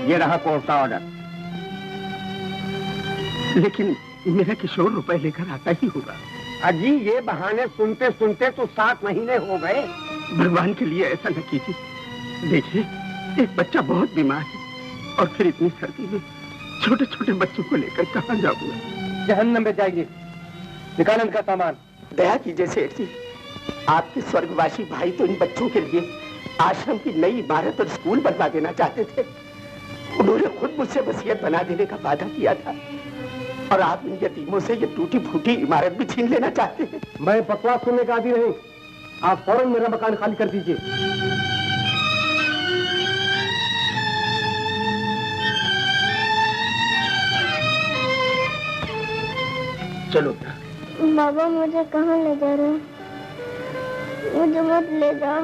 ये रहा कोर्ट का ऑर्डर। लेकिन मेरा किशोर रुपए लेकर आता ही होगा। अजी, ये बहाने सुनते सुनते तो 7 महीने हो गए। भगवान के लिए ऐसा न कीजिए। देखिए, एक बच्चा बहुत बीमार है और फिर इतनी सर्दी में छोटे छोटे बच्चों को लेकर कहाँ जाऊंगा? जहन्नम में जाइए। निकालन का सामान। दया कीजिए सेठ जी, आपके स्वर्गवासी भाई तो इन बच्चों के लिए आश्रम की नई इमारत और स्कूल बनवा देना चाहते थे। उन्होंने खुद मुझसे वसीयत बना देने का वादा किया था, और आप इन यतीमों से ये टूटी फूटी इमारत भी छीन लेना चाहते हैं। मैं बकवास सुनने का आदी नहीं। आप फौरन मेरा मकान खाली कर दीजिए। चलो बाबा, मुझे कहाँ ले जा रहे हैं? मुझे मत ले जाओ,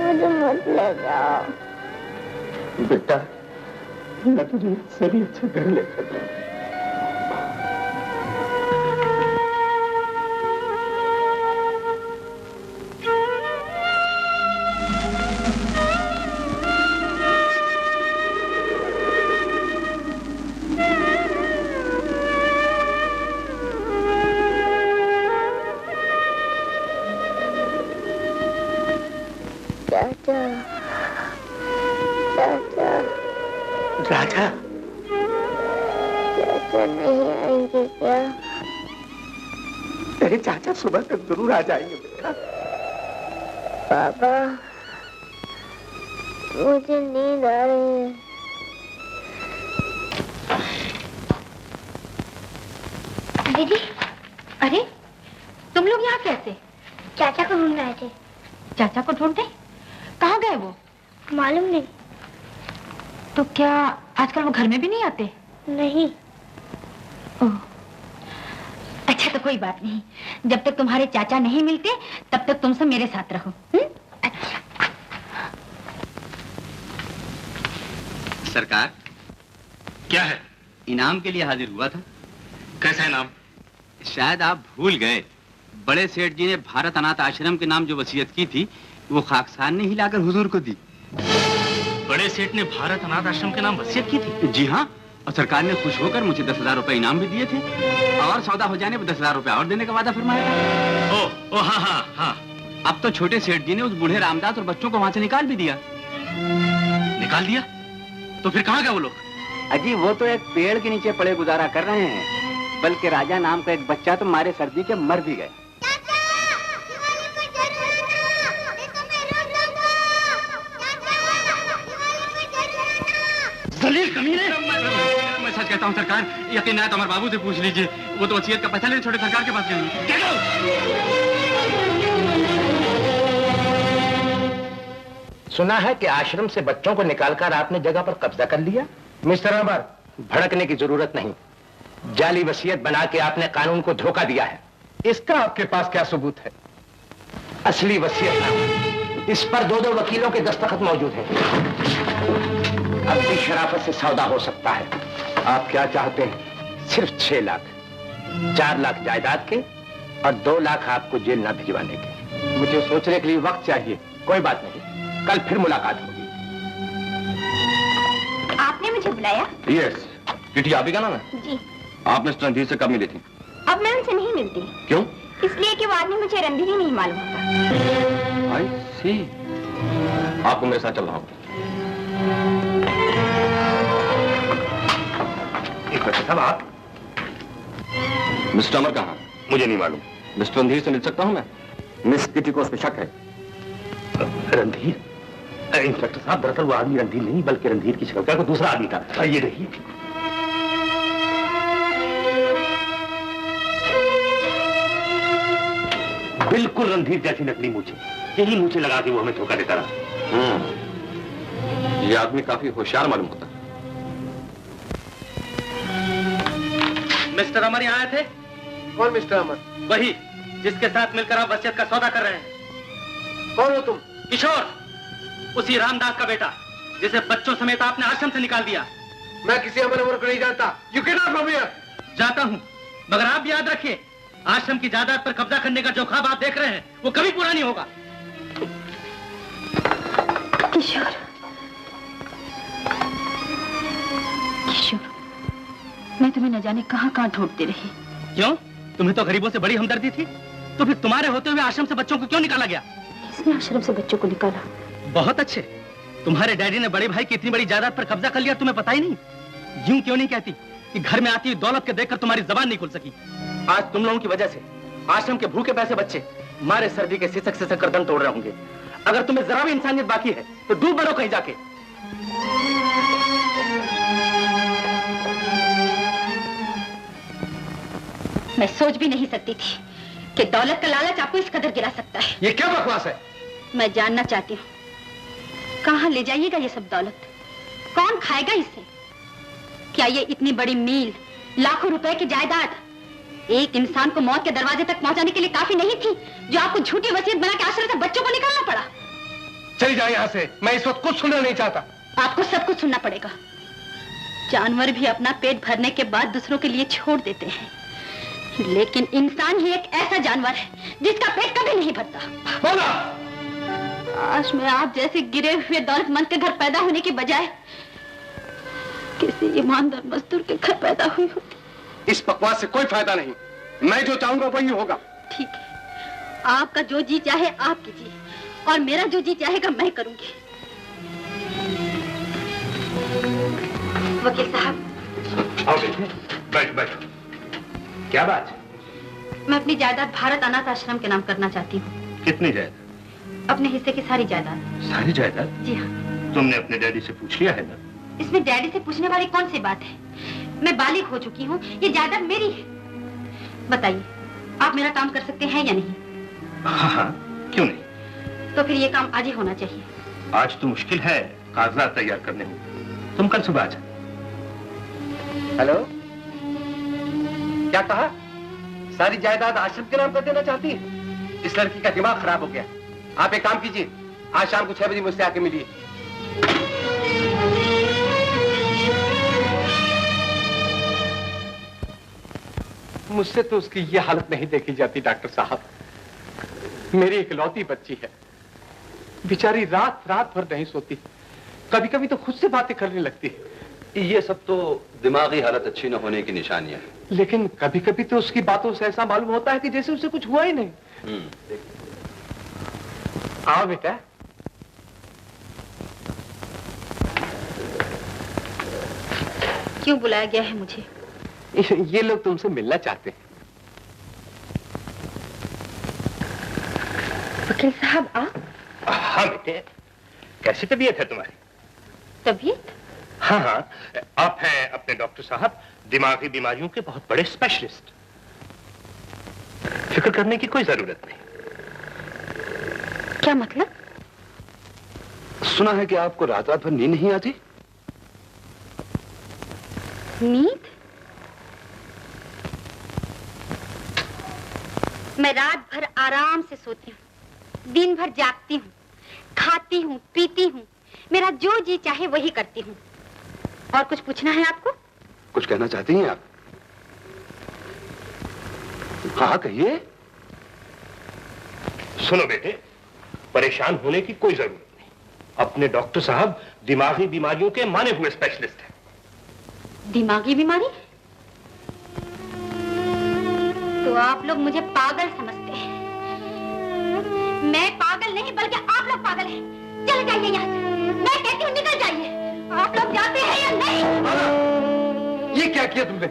मुझे मत ले जाओ। बेटा, मैं तुझे सभी अच्छे घर ले जाऊंगा। राजा, चाचा नहीं आएंगे क्या? तेरे चाचा सुबह तक जरूर आ जाएंगे बेटा। पापा, मुझे नींद आ रही है। अरे जी, अरे तुम लोग यहाँ कैसे? चाचा को ढूंढने आए थे। चाचा को ढूंढते? कहाँ गए वो? मालूम नहीं। तो क्या आजकल वो घर में भी नहीं आते? नहीं। ओह, अच्छा तो कोई बात नहीं, जब तक तुम्हारे चाचा नहीं मिलते तब तक तुम सब मेरे साथ रहो। अच्छा। सरकार, क्या है? इनाम के लिए हाजिर हुआ था। कैसा इनाम? शायद आप भूल गए, बड़े सेठ जी ने भारत अनाथ आश्रम के नाम जो वसीयत की थी वो खाकसार ने ही लाकर हुजूर को दी। बड़े सेठ ने भारत अनाथ आश्रम के नाम वसीयत की थी? जी हाँ, और सरकार ने खुश होकर मुझे 10,000 रुपए इनाम भी दिए थे और सौदा हो जाने पर 10,000 रुपए और देने का वादा फरमाया था। ओ हाँ हाँ हाँ। अब तो छोटे सेठ जी ने उस बूढ़े रामदास और बच्चों को वहां से निकाल भी दिया। निकाल दिया? तो फिर कहाँ गए वो लोग? अजी वो तो एक पेड़ के नीचे पड़े गुजारा कर रहे हैं, बल्कि राजा नाम का एक बच्चा तो मारे सर्दी के मर भी गया। दलील कमीने! मैं सच कहता हूँ सरकार, यकीन है तो हमारे बाबू से पूछ लीजिए, वो तो वसीयत का पैसा लेने छोटे सरकार के पास गए। सुना है कि आश्रम से बच्चों को निकालकर आपने जगह पर कब्जा कर लिया। मिस्टर अमर, भड़कने की जरूरत नहीं। जाली वसीयत बना के आपने कानून को धोखा दिया है। इसका आपके पास क्या सबूत है? असली वसीयत, इस पर 2-2 वकीलों के दस्तखत मौजूद हैं। अब भी शराफत से सौदा हो सकता है। आप क्या चाहते हैं? सिर्फ 6 लाख, 4 लाख जायदाद के और 2 लाख आपको जेल न भिजवाने के। मुझे सोचने के लिए वक्त चाहिए। कोई बात नहीं, कल फिर मुलाकात होगी। आपने मुझे बुलाया? यस। टीटी आप ही का नाम है? जी। आप मिस्टर रणधीर से कब मिली थी? अब मैं उनसे नहीं मिलती। क्यों? इसलिए कि वो आदमी मुझे रणधीर ही नहीं मालूम होता। आई सी। आपको मेरे साथ चलना होगा। साहब आप? मिस्टर अमर कहाँ? मुझे नहीं मालूम। मिस्टर रणधीर से मिल सकता हूँ मैं? मिस किटी को उस पर शक है। रणधीर? इंस्पेक्टर साहब, दरअसल वो आदमी रणधीर नहीं बल्कि रणधीर की शक्ल का कोई दूसरा आदमी था। ये देखिए। बिल्कुल रणधीर जैसी नकली मूछें, यही मूछें लगा के वो हमें धोखा देता रहा। ये आदमी काफी होशियार मालूम होता है। मिस्टर अमर यहाँ आए थे? कौन मिस्टर अमर? वही जिसके साथ मिलकर आप वसीयत का सौदा कर रहे हैं। कौन हो तुम? किशोर, उसी रामदास का बेटा जिसे बच्चों समेत आपने आश्रम से निकाल दिया। मैं किसी अमर को नहीं जानता। You can not from here. जाता हूँ, मगर आप याद रखिए, आश्रम की जायदाद पर कब्जा करने का जो ख्वाब आप देख रहे हैं वो कभी पूरा नहीं होगा। किशोर, किशोर, मैं तुम्हें न जाने कहाँ कहाँ ढूंढती रही। क्यों? तुम्हें तो गरीबों से बड़ी हमदर्दी थी, तो फिर तुम्हारे होते हुए आश्रम से बच्चों को क्यों निकाला गया? किसने आश्रम से बच्चों को निकाला? बहुत अच्छे, तुम्हारे डैडी ने बड़े भाई की इतनी बड़ी जायदाद पर कब्जा कर लिया, तुम्हें पता ही नहीं। यूं क्यों नहीं कहती कि घर में आती हुई दौलत के देखकर तुम्हारी जबान नहीं खुल सकी। आज तुम लोगों की वजह से आश्रम के भूखे पैसे बच्चे मारे सर्दी के सिसक सिसक कर दम तोड़ रहे होंगे। अगर तुम्हें जरा भी इंसानियत बाकी है तो डूब मरो कहीं जाके। मैं सोच भी नहीं सकती थी कि दौलत का लालच आपको इस कदर गिरा सकता है। ये क्या बकवास है? मैं जानना चाहती हूँ, कहाँ ले जाइएगा ये सब दौलत? कौन खाएगा इसे? क्या ये इतनी बड़ी मील, लाखों रुपए की जायदाद एक इंसान को मौत के दरवाजे तक पहुंचाने के लिए काफी नहीं थी, जो आपको झूठी वसीयत बना के आश्रम से बच्चों को निकालना पड़ा? चली जाए यहाँ से, मैं इस वक्त कुछ सुनना नहीं चाहता। आपको सब कुछ सुनना पड़ेगा। जानवर भी अपना पेट भरने के बाद दूसरों के लिए छोड़ देते हैं, लेकिन इंसान ही एक ऐसा जानवर है जिसका पेट कभी नहीं भरता। बोला। आज मैं आप जैसे गिरे हुए दौलतमंद के घर पैदा होने के बजाय किसी ईमानदार मजदूर के घर पैदा हुई होती। इस बकवास से कोई फायदा नहीं। मैं जो चाहूंगा वही होगा। ठीक है, आपका जो जी चाहे आप कीजिए और मेरा जो जी चाहेगा मैं करूंगी। वकील साहब। आओ बेटे, बैठ बैठ। क्या बात? मैं अपनी जायदाद भारत अनाथ आश्रम के नाम करना चाहती हूँ। कितनी जायदाद? अपने हिस्से की सारी जायदाद। सारी जायदाद? जी हाँ। तुमने अपने डैडी से पूछ लिया है ना? इसमें डैडी से पूछने वाली कौन सी बात है? मैं बालिग हो चुकी हूँ, ये जायदाद मेरी है। बताइए, आप मेरा काम कर सकते हैं या नहीं? हाँ हाँ, क्यों नहीं। तो फिर ये काम आज ही होना चाहिए। आज तो मुश्किल है कागजात तैयार करने में, तुम कल सुबह आ जाओ। हेलो, क्या कहा? सारी जायदाद आश्रम के नाम कर देना चाहती है? इस लड़की का दिमाग खराब हो गया। आप एक काम कीजिए, आज शाम को 6 बजे मुझसे आके मिलिए। मुझसे तो उसकी ये हालत नहीं देखी जाती डॉक्टर साहब। मेरी इकलौती बच्ची है, बेचारी रात रात भर नहीं सोती, कभी कभी तो खुद से बातें करने लगती है। ये सब तो दिमागी हालत अच्छी न होने की निशानियां हैं। लेकिन कभी कभी तो उसकी बातों से ऐसा मालूम होता है कि जैसे उसे कुछ हुआ ही नहीं। आओ बेटा। क्यों बुलाया गया है मुझे? ये लोग तुमसे मिलना चाहते हैं। वकील साहब आप? हाँ बेटे, कैसी तबीयत है तुम्हारी? तबीयत? हाँ हाँ, आप हैं अपने डॉक्टर साहब दिमागी बीमारियों के बहुत बड़े स्पेशलिस्ट। फिक्र करने की कोई जरूरत नहीं। क्या मतलब? सुना है कि आपको रात रात भर नींद नहीं आती। नींद? मैं रात भर आराम से सोती हूँ, दिन भर जागती हूँ, खाती हूँ, पीती हूँ, मेरा जो जी चाहे वही करती हूँ। और कुछ पूछना है आपको? कुछ कहना चाहती हैं आप? हाँ कहिए। सुनो बेटे, परेशान होने की कोई जरूरत नहीं। अपने डॉक्टर साहब दिमागी बीमारियों के माने हुए स्पेशलिस्ट हैं। दिमागी बीमारी? तो आप लोग मुझे पागल समझते हैं। मैं पागल नहीं बल्कि आप लोग पागल हैं। चले जाइए यहाँ से। मैं कहती हूँ निकल जाइए। आप लोग जाते हैं या नहीं? ये क्या किया तुमने?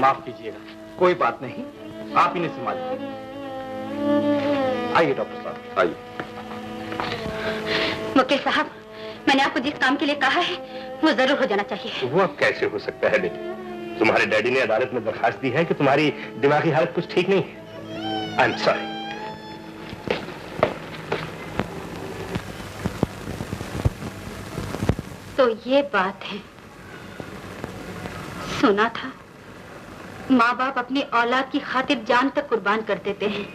माफ कीजिएगा, कोई बात नहीं, आप इन्हें संभालिए। आइए डॉक्टर साहब, आइए। वकील साहब, मैंने आपको जिस काम के लिए कहा है वो जरूर हो जाना चाहिए। वो अब कैसे हो सकता है बेटे? तुम्हारे डैडी ने अदालत में दरखास्त दी है कि तुम्हारी दिमागी हालत कुछ ठीक नहीं है। I am sorry. तो ये बात है। सुना था माँ बाप अपनी औलाद की खातिर जान तक कुर्बान कर देते हैं,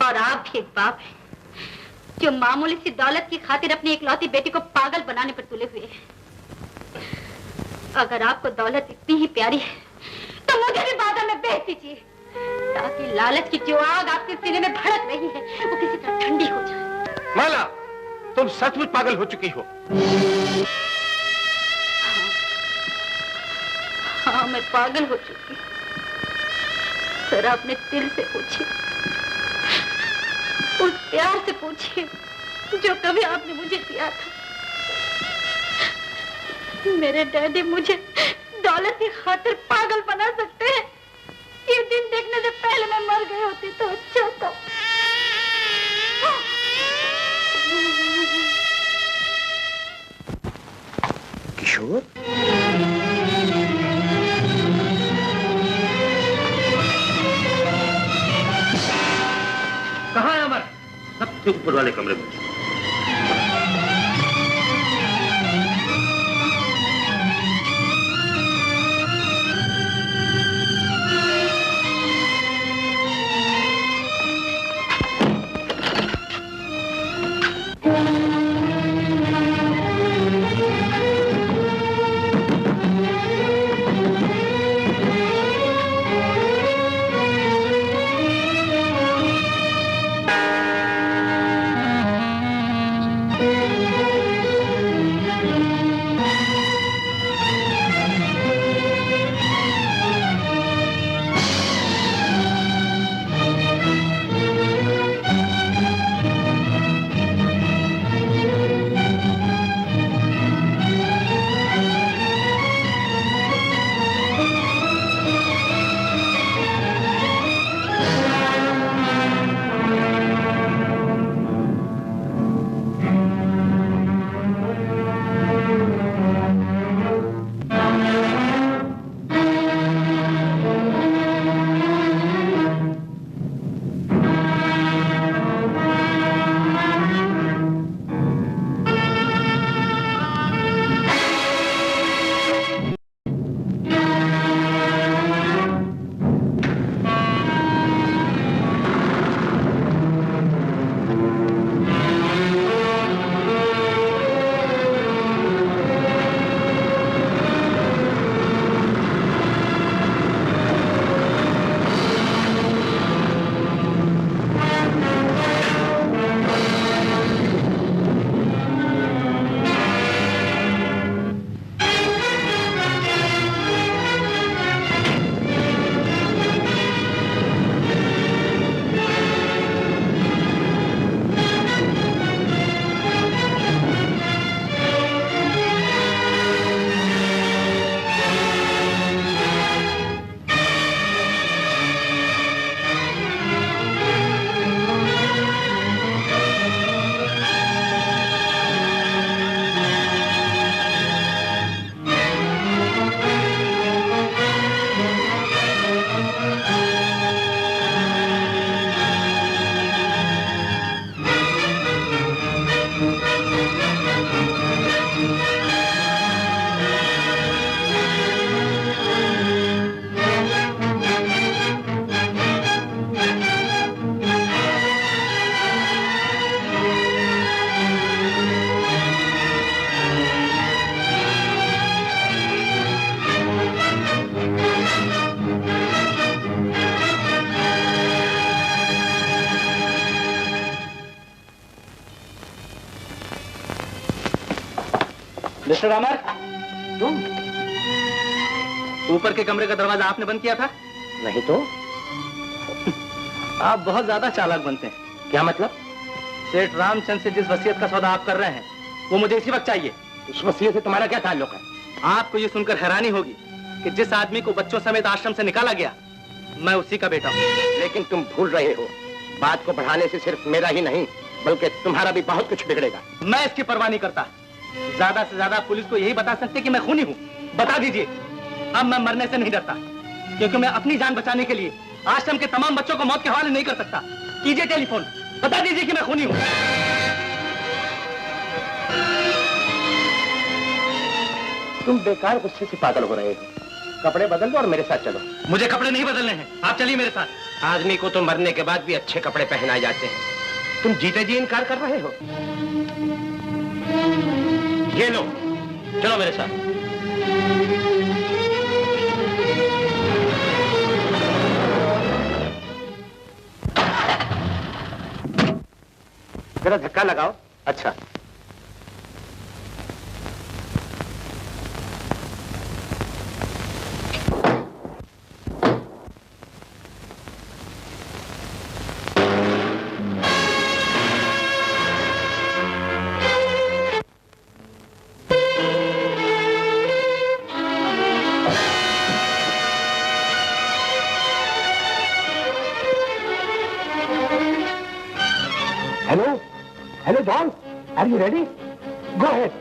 और आप भी एक बाप हैं जो मामूली सी दौलत की खातिर अपनी इकलौती बेटी को पागल बनाने पर तुले हुए हैं। अगर आपको दौलत इतनी ही प्यारी है तो मुझे भी बादल में भेज दीजिए, ताकि लालच की जो आग आपके सीने में भड़क रही है वो किसी तरह ठंडी हो जाए। माला, तुम सचमुच पागल हो चुकी हो। हाँ, मैं पागल हो चुकी। जरा अपने दिल से पूछिए, उस प्यार से पूछिए जो कभी आपने मुझे दिया था। मेरे डैडी मुझे दौलत की खातिर पागल बना सकते हैं। ये दिन देखने से पहले मैं मर गई होती तो अच्छा था। किशोर, कहाँ है अमर? सबसे ऊपर वाले कमरे में। मिस्टर रामर, तुम ऊपर के कमरे का दरवाजा आपने बंद किया था? नहीं तो? आप बहुत ज्यादा चालाक बनते हैं। क्या मतलब? सेठ रामचंद्र से जिस वसीयत का सौदा आप कर रहे हैं वो मुझे इसी वक्त चाहिए। उस वसीयत से तुम्हारा क्या ताल्लुक है? आपको ये सुनकर हैरानी होगी कि जिस आदमी को बच्चों समेत आश्रम से निकाला गया मैं उसी का बेटा हूँ। लेकिन तुम भूल रहे हो, बात को बढ़ाने से सिर्फ मेरा ही नहीं बल्कि तुम्हारा भी बहुत कुछ बिगड़ेगा। मैं इसकी परवाह नहीं करता। ज्यादा से ज्यादा पुलिस को यही बता सकते कि मैं खूनी हूँ। बता दीजिए। अब मैं मरने से नहीं डरता, क्योंकि मैं अपनी जान बचाने के लिए आश्रम के तमाम बच्चों को मौत के हवाले नहीं कर सकता। कीजिए टेलीफोन, बता दीजिए कि मैं खूनी हूँ। तुम बेकार गुस्से से पागल हो रहे हो। कपड़े बदल दो और मेरे साथ चलो। मुझे कपड़े नहीं बदलने हैं, आप चलिए मेरे साथ। आदमी को तो मरने के बाद भी अच्छे कपड़े पहनाए जाते हैं। तुम जीते जी इनकार कर रहे हो। ये लो, चलो मेरे साथ। जरा धक्का लगाओ। अच्छा। Hello, John. Are you ready? Go ahead.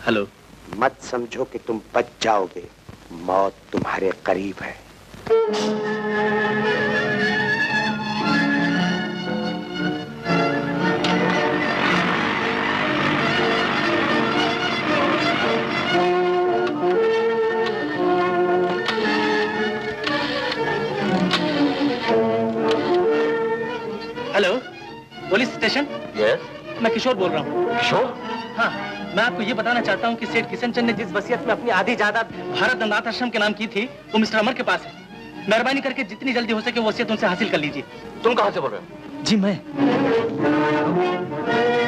Hello. मत समझो कि तुम बच जाओगे, मौत तुम्हारे करीब है। किशोर बोल रहा हूँ। किशोर? हाँ, मैं आपको ये बताना चाहता हूँ कि सेठ किशनचंद ने जिस वसीयत में अपनी आधी जायदाद भारत अनाथ आश्रम के नाम की थी, वो मिस्टर अमर के पास है। मेहरबानी करके जितनी जल्दी हो सके वो वसीयत उनसे हासिल कर लीजिए। तुम कहाँ से बोल रहे हो? जी मैं।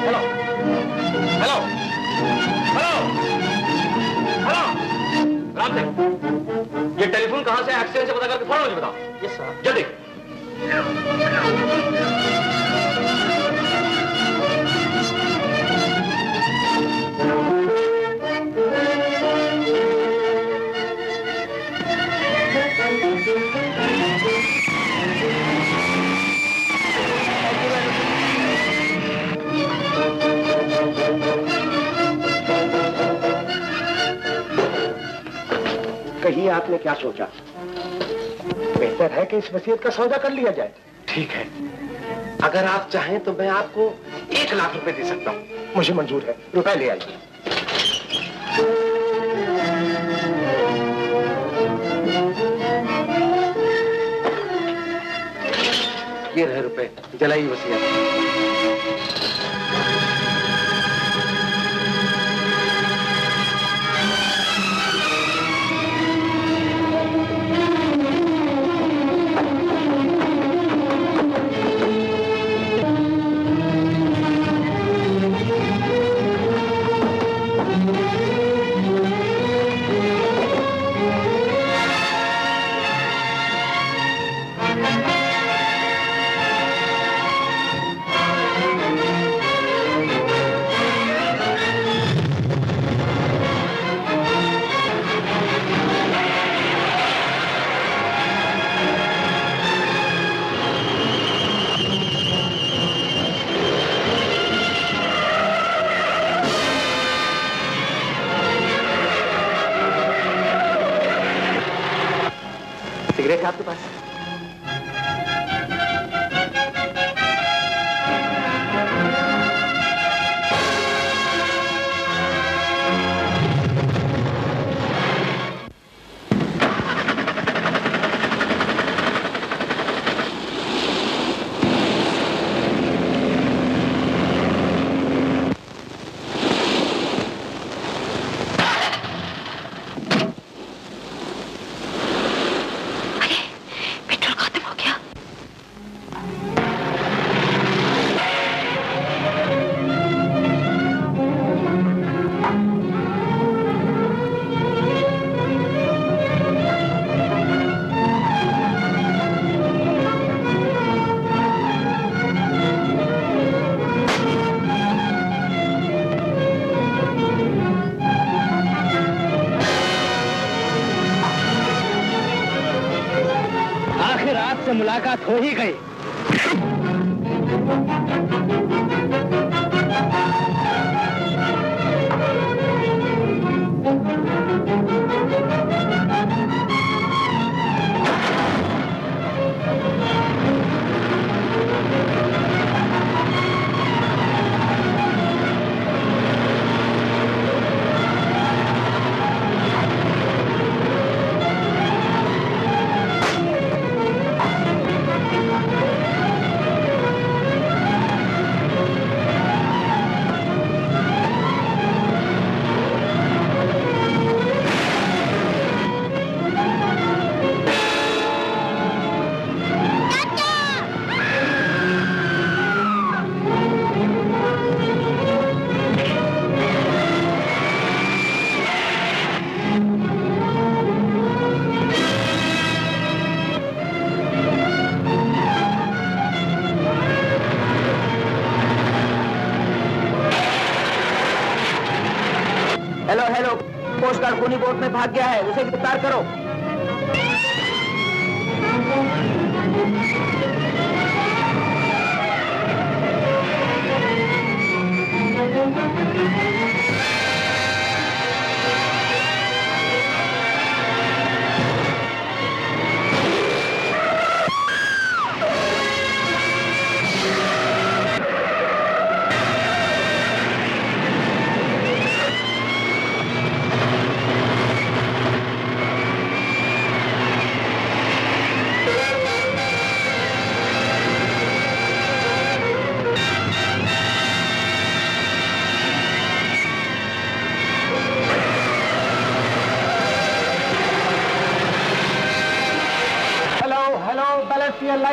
Hello hello hello hello Ram Singh, ये टेलीफोन कहाँ से एक्सीडेंट से पता करके फौरन मुझे बताओ। Yes sir. जल्दी। कहिए आपने क्या सोचा? बेहतर है कि इस वसीयत का सौदा कर लिया जाए। ठीक है, अगर आप चाहें तो मैं आपको 1 लाख रुपए दे सकता हूं। मुझे मंजूर है, रुपए ले आइए। ये रहे रुपए, जलाइए वसीयत। सिगरेट है आपके पास? से मुलाकात हो ही गई। बोट में भाग गया है, उसे गिरफ्तार करो।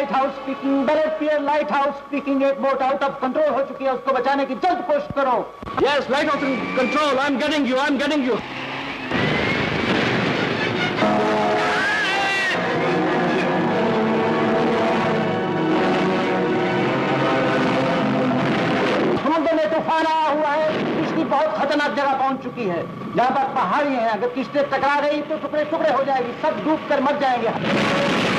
Lighthouse speaking, Belfair lighthouse speaking. एक बोट आउट ऑफ कंट्रोल हो चुकी है, उसको बचाने की जल्द कोशिश करो। Yes, lighthouse control, I am getting you, I am getting you. समुद्र में तूफान आया हुआ है, किश्ती बहुत खतरनाक जगह पहुंच चुकी है। यहाँ पर पहाड़ी है, अगर किश्ती टकरा गई तो टुकड़े टुकड़े हो जाएगी, सब डूब कर मर जाएंगे।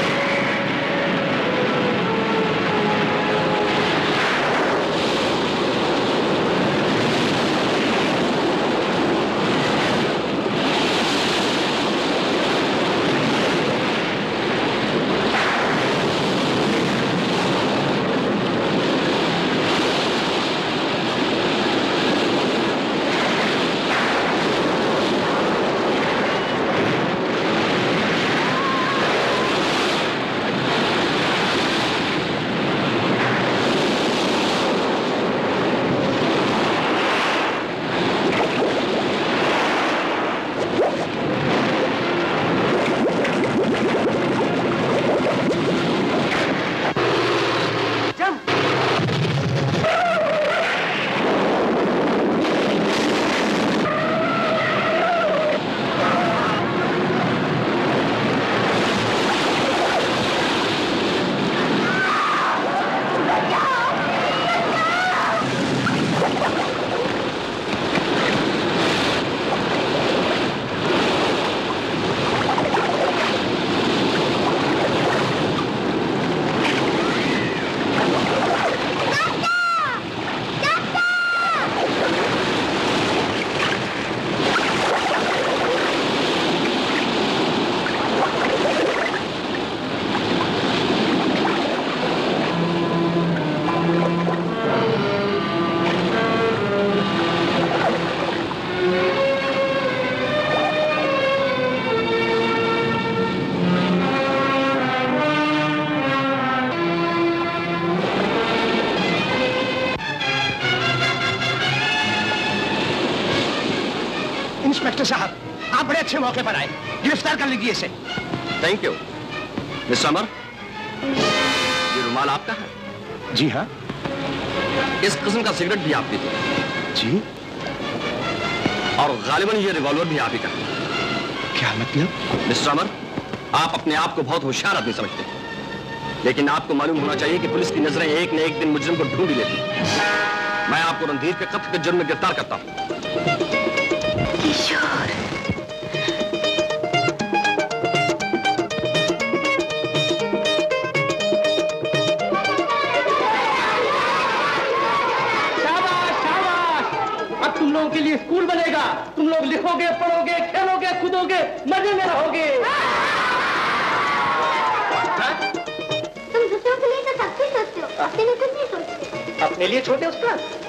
इंस्पेक्टर साहब, आप बड़े अच्छे मौके पर आए, गिरफ्तार कर लीजिए इसे। थैंक यू मिस्टर अमर, ये रुमाल आपका है? जी हाँ। इस किस्म का सिगरेट भी आप पीते हैं? जी। और गालिबन ये रिवॉल्वर भी आप ही का है। क्या मतलब? मिस्टर अमर, आप अपने आप को बहुत होशियार आदमी समझते हैं, लेकिन आपको मालूम होना चाहिए कि पुलिस की नजरें एक न एक दिन मुजरिम को ढूंढ ही लेती हैं। मैं आपको रणधीर के कत्ल के जुर्म में गिरफ्तार करता हूं। किशोर, तुम लोगों के लिए स्कूल बनेगा, तुम लोग लिखोगे, पढ़ोगे, खेलोगे, कूदोगे, मजे में रहोगे। तुम दूसरों के लिए तो सब कुछ सोचते हो, अपने लिए कुछ नहीं सोचते। अपने लिए छोटे उस्ताद।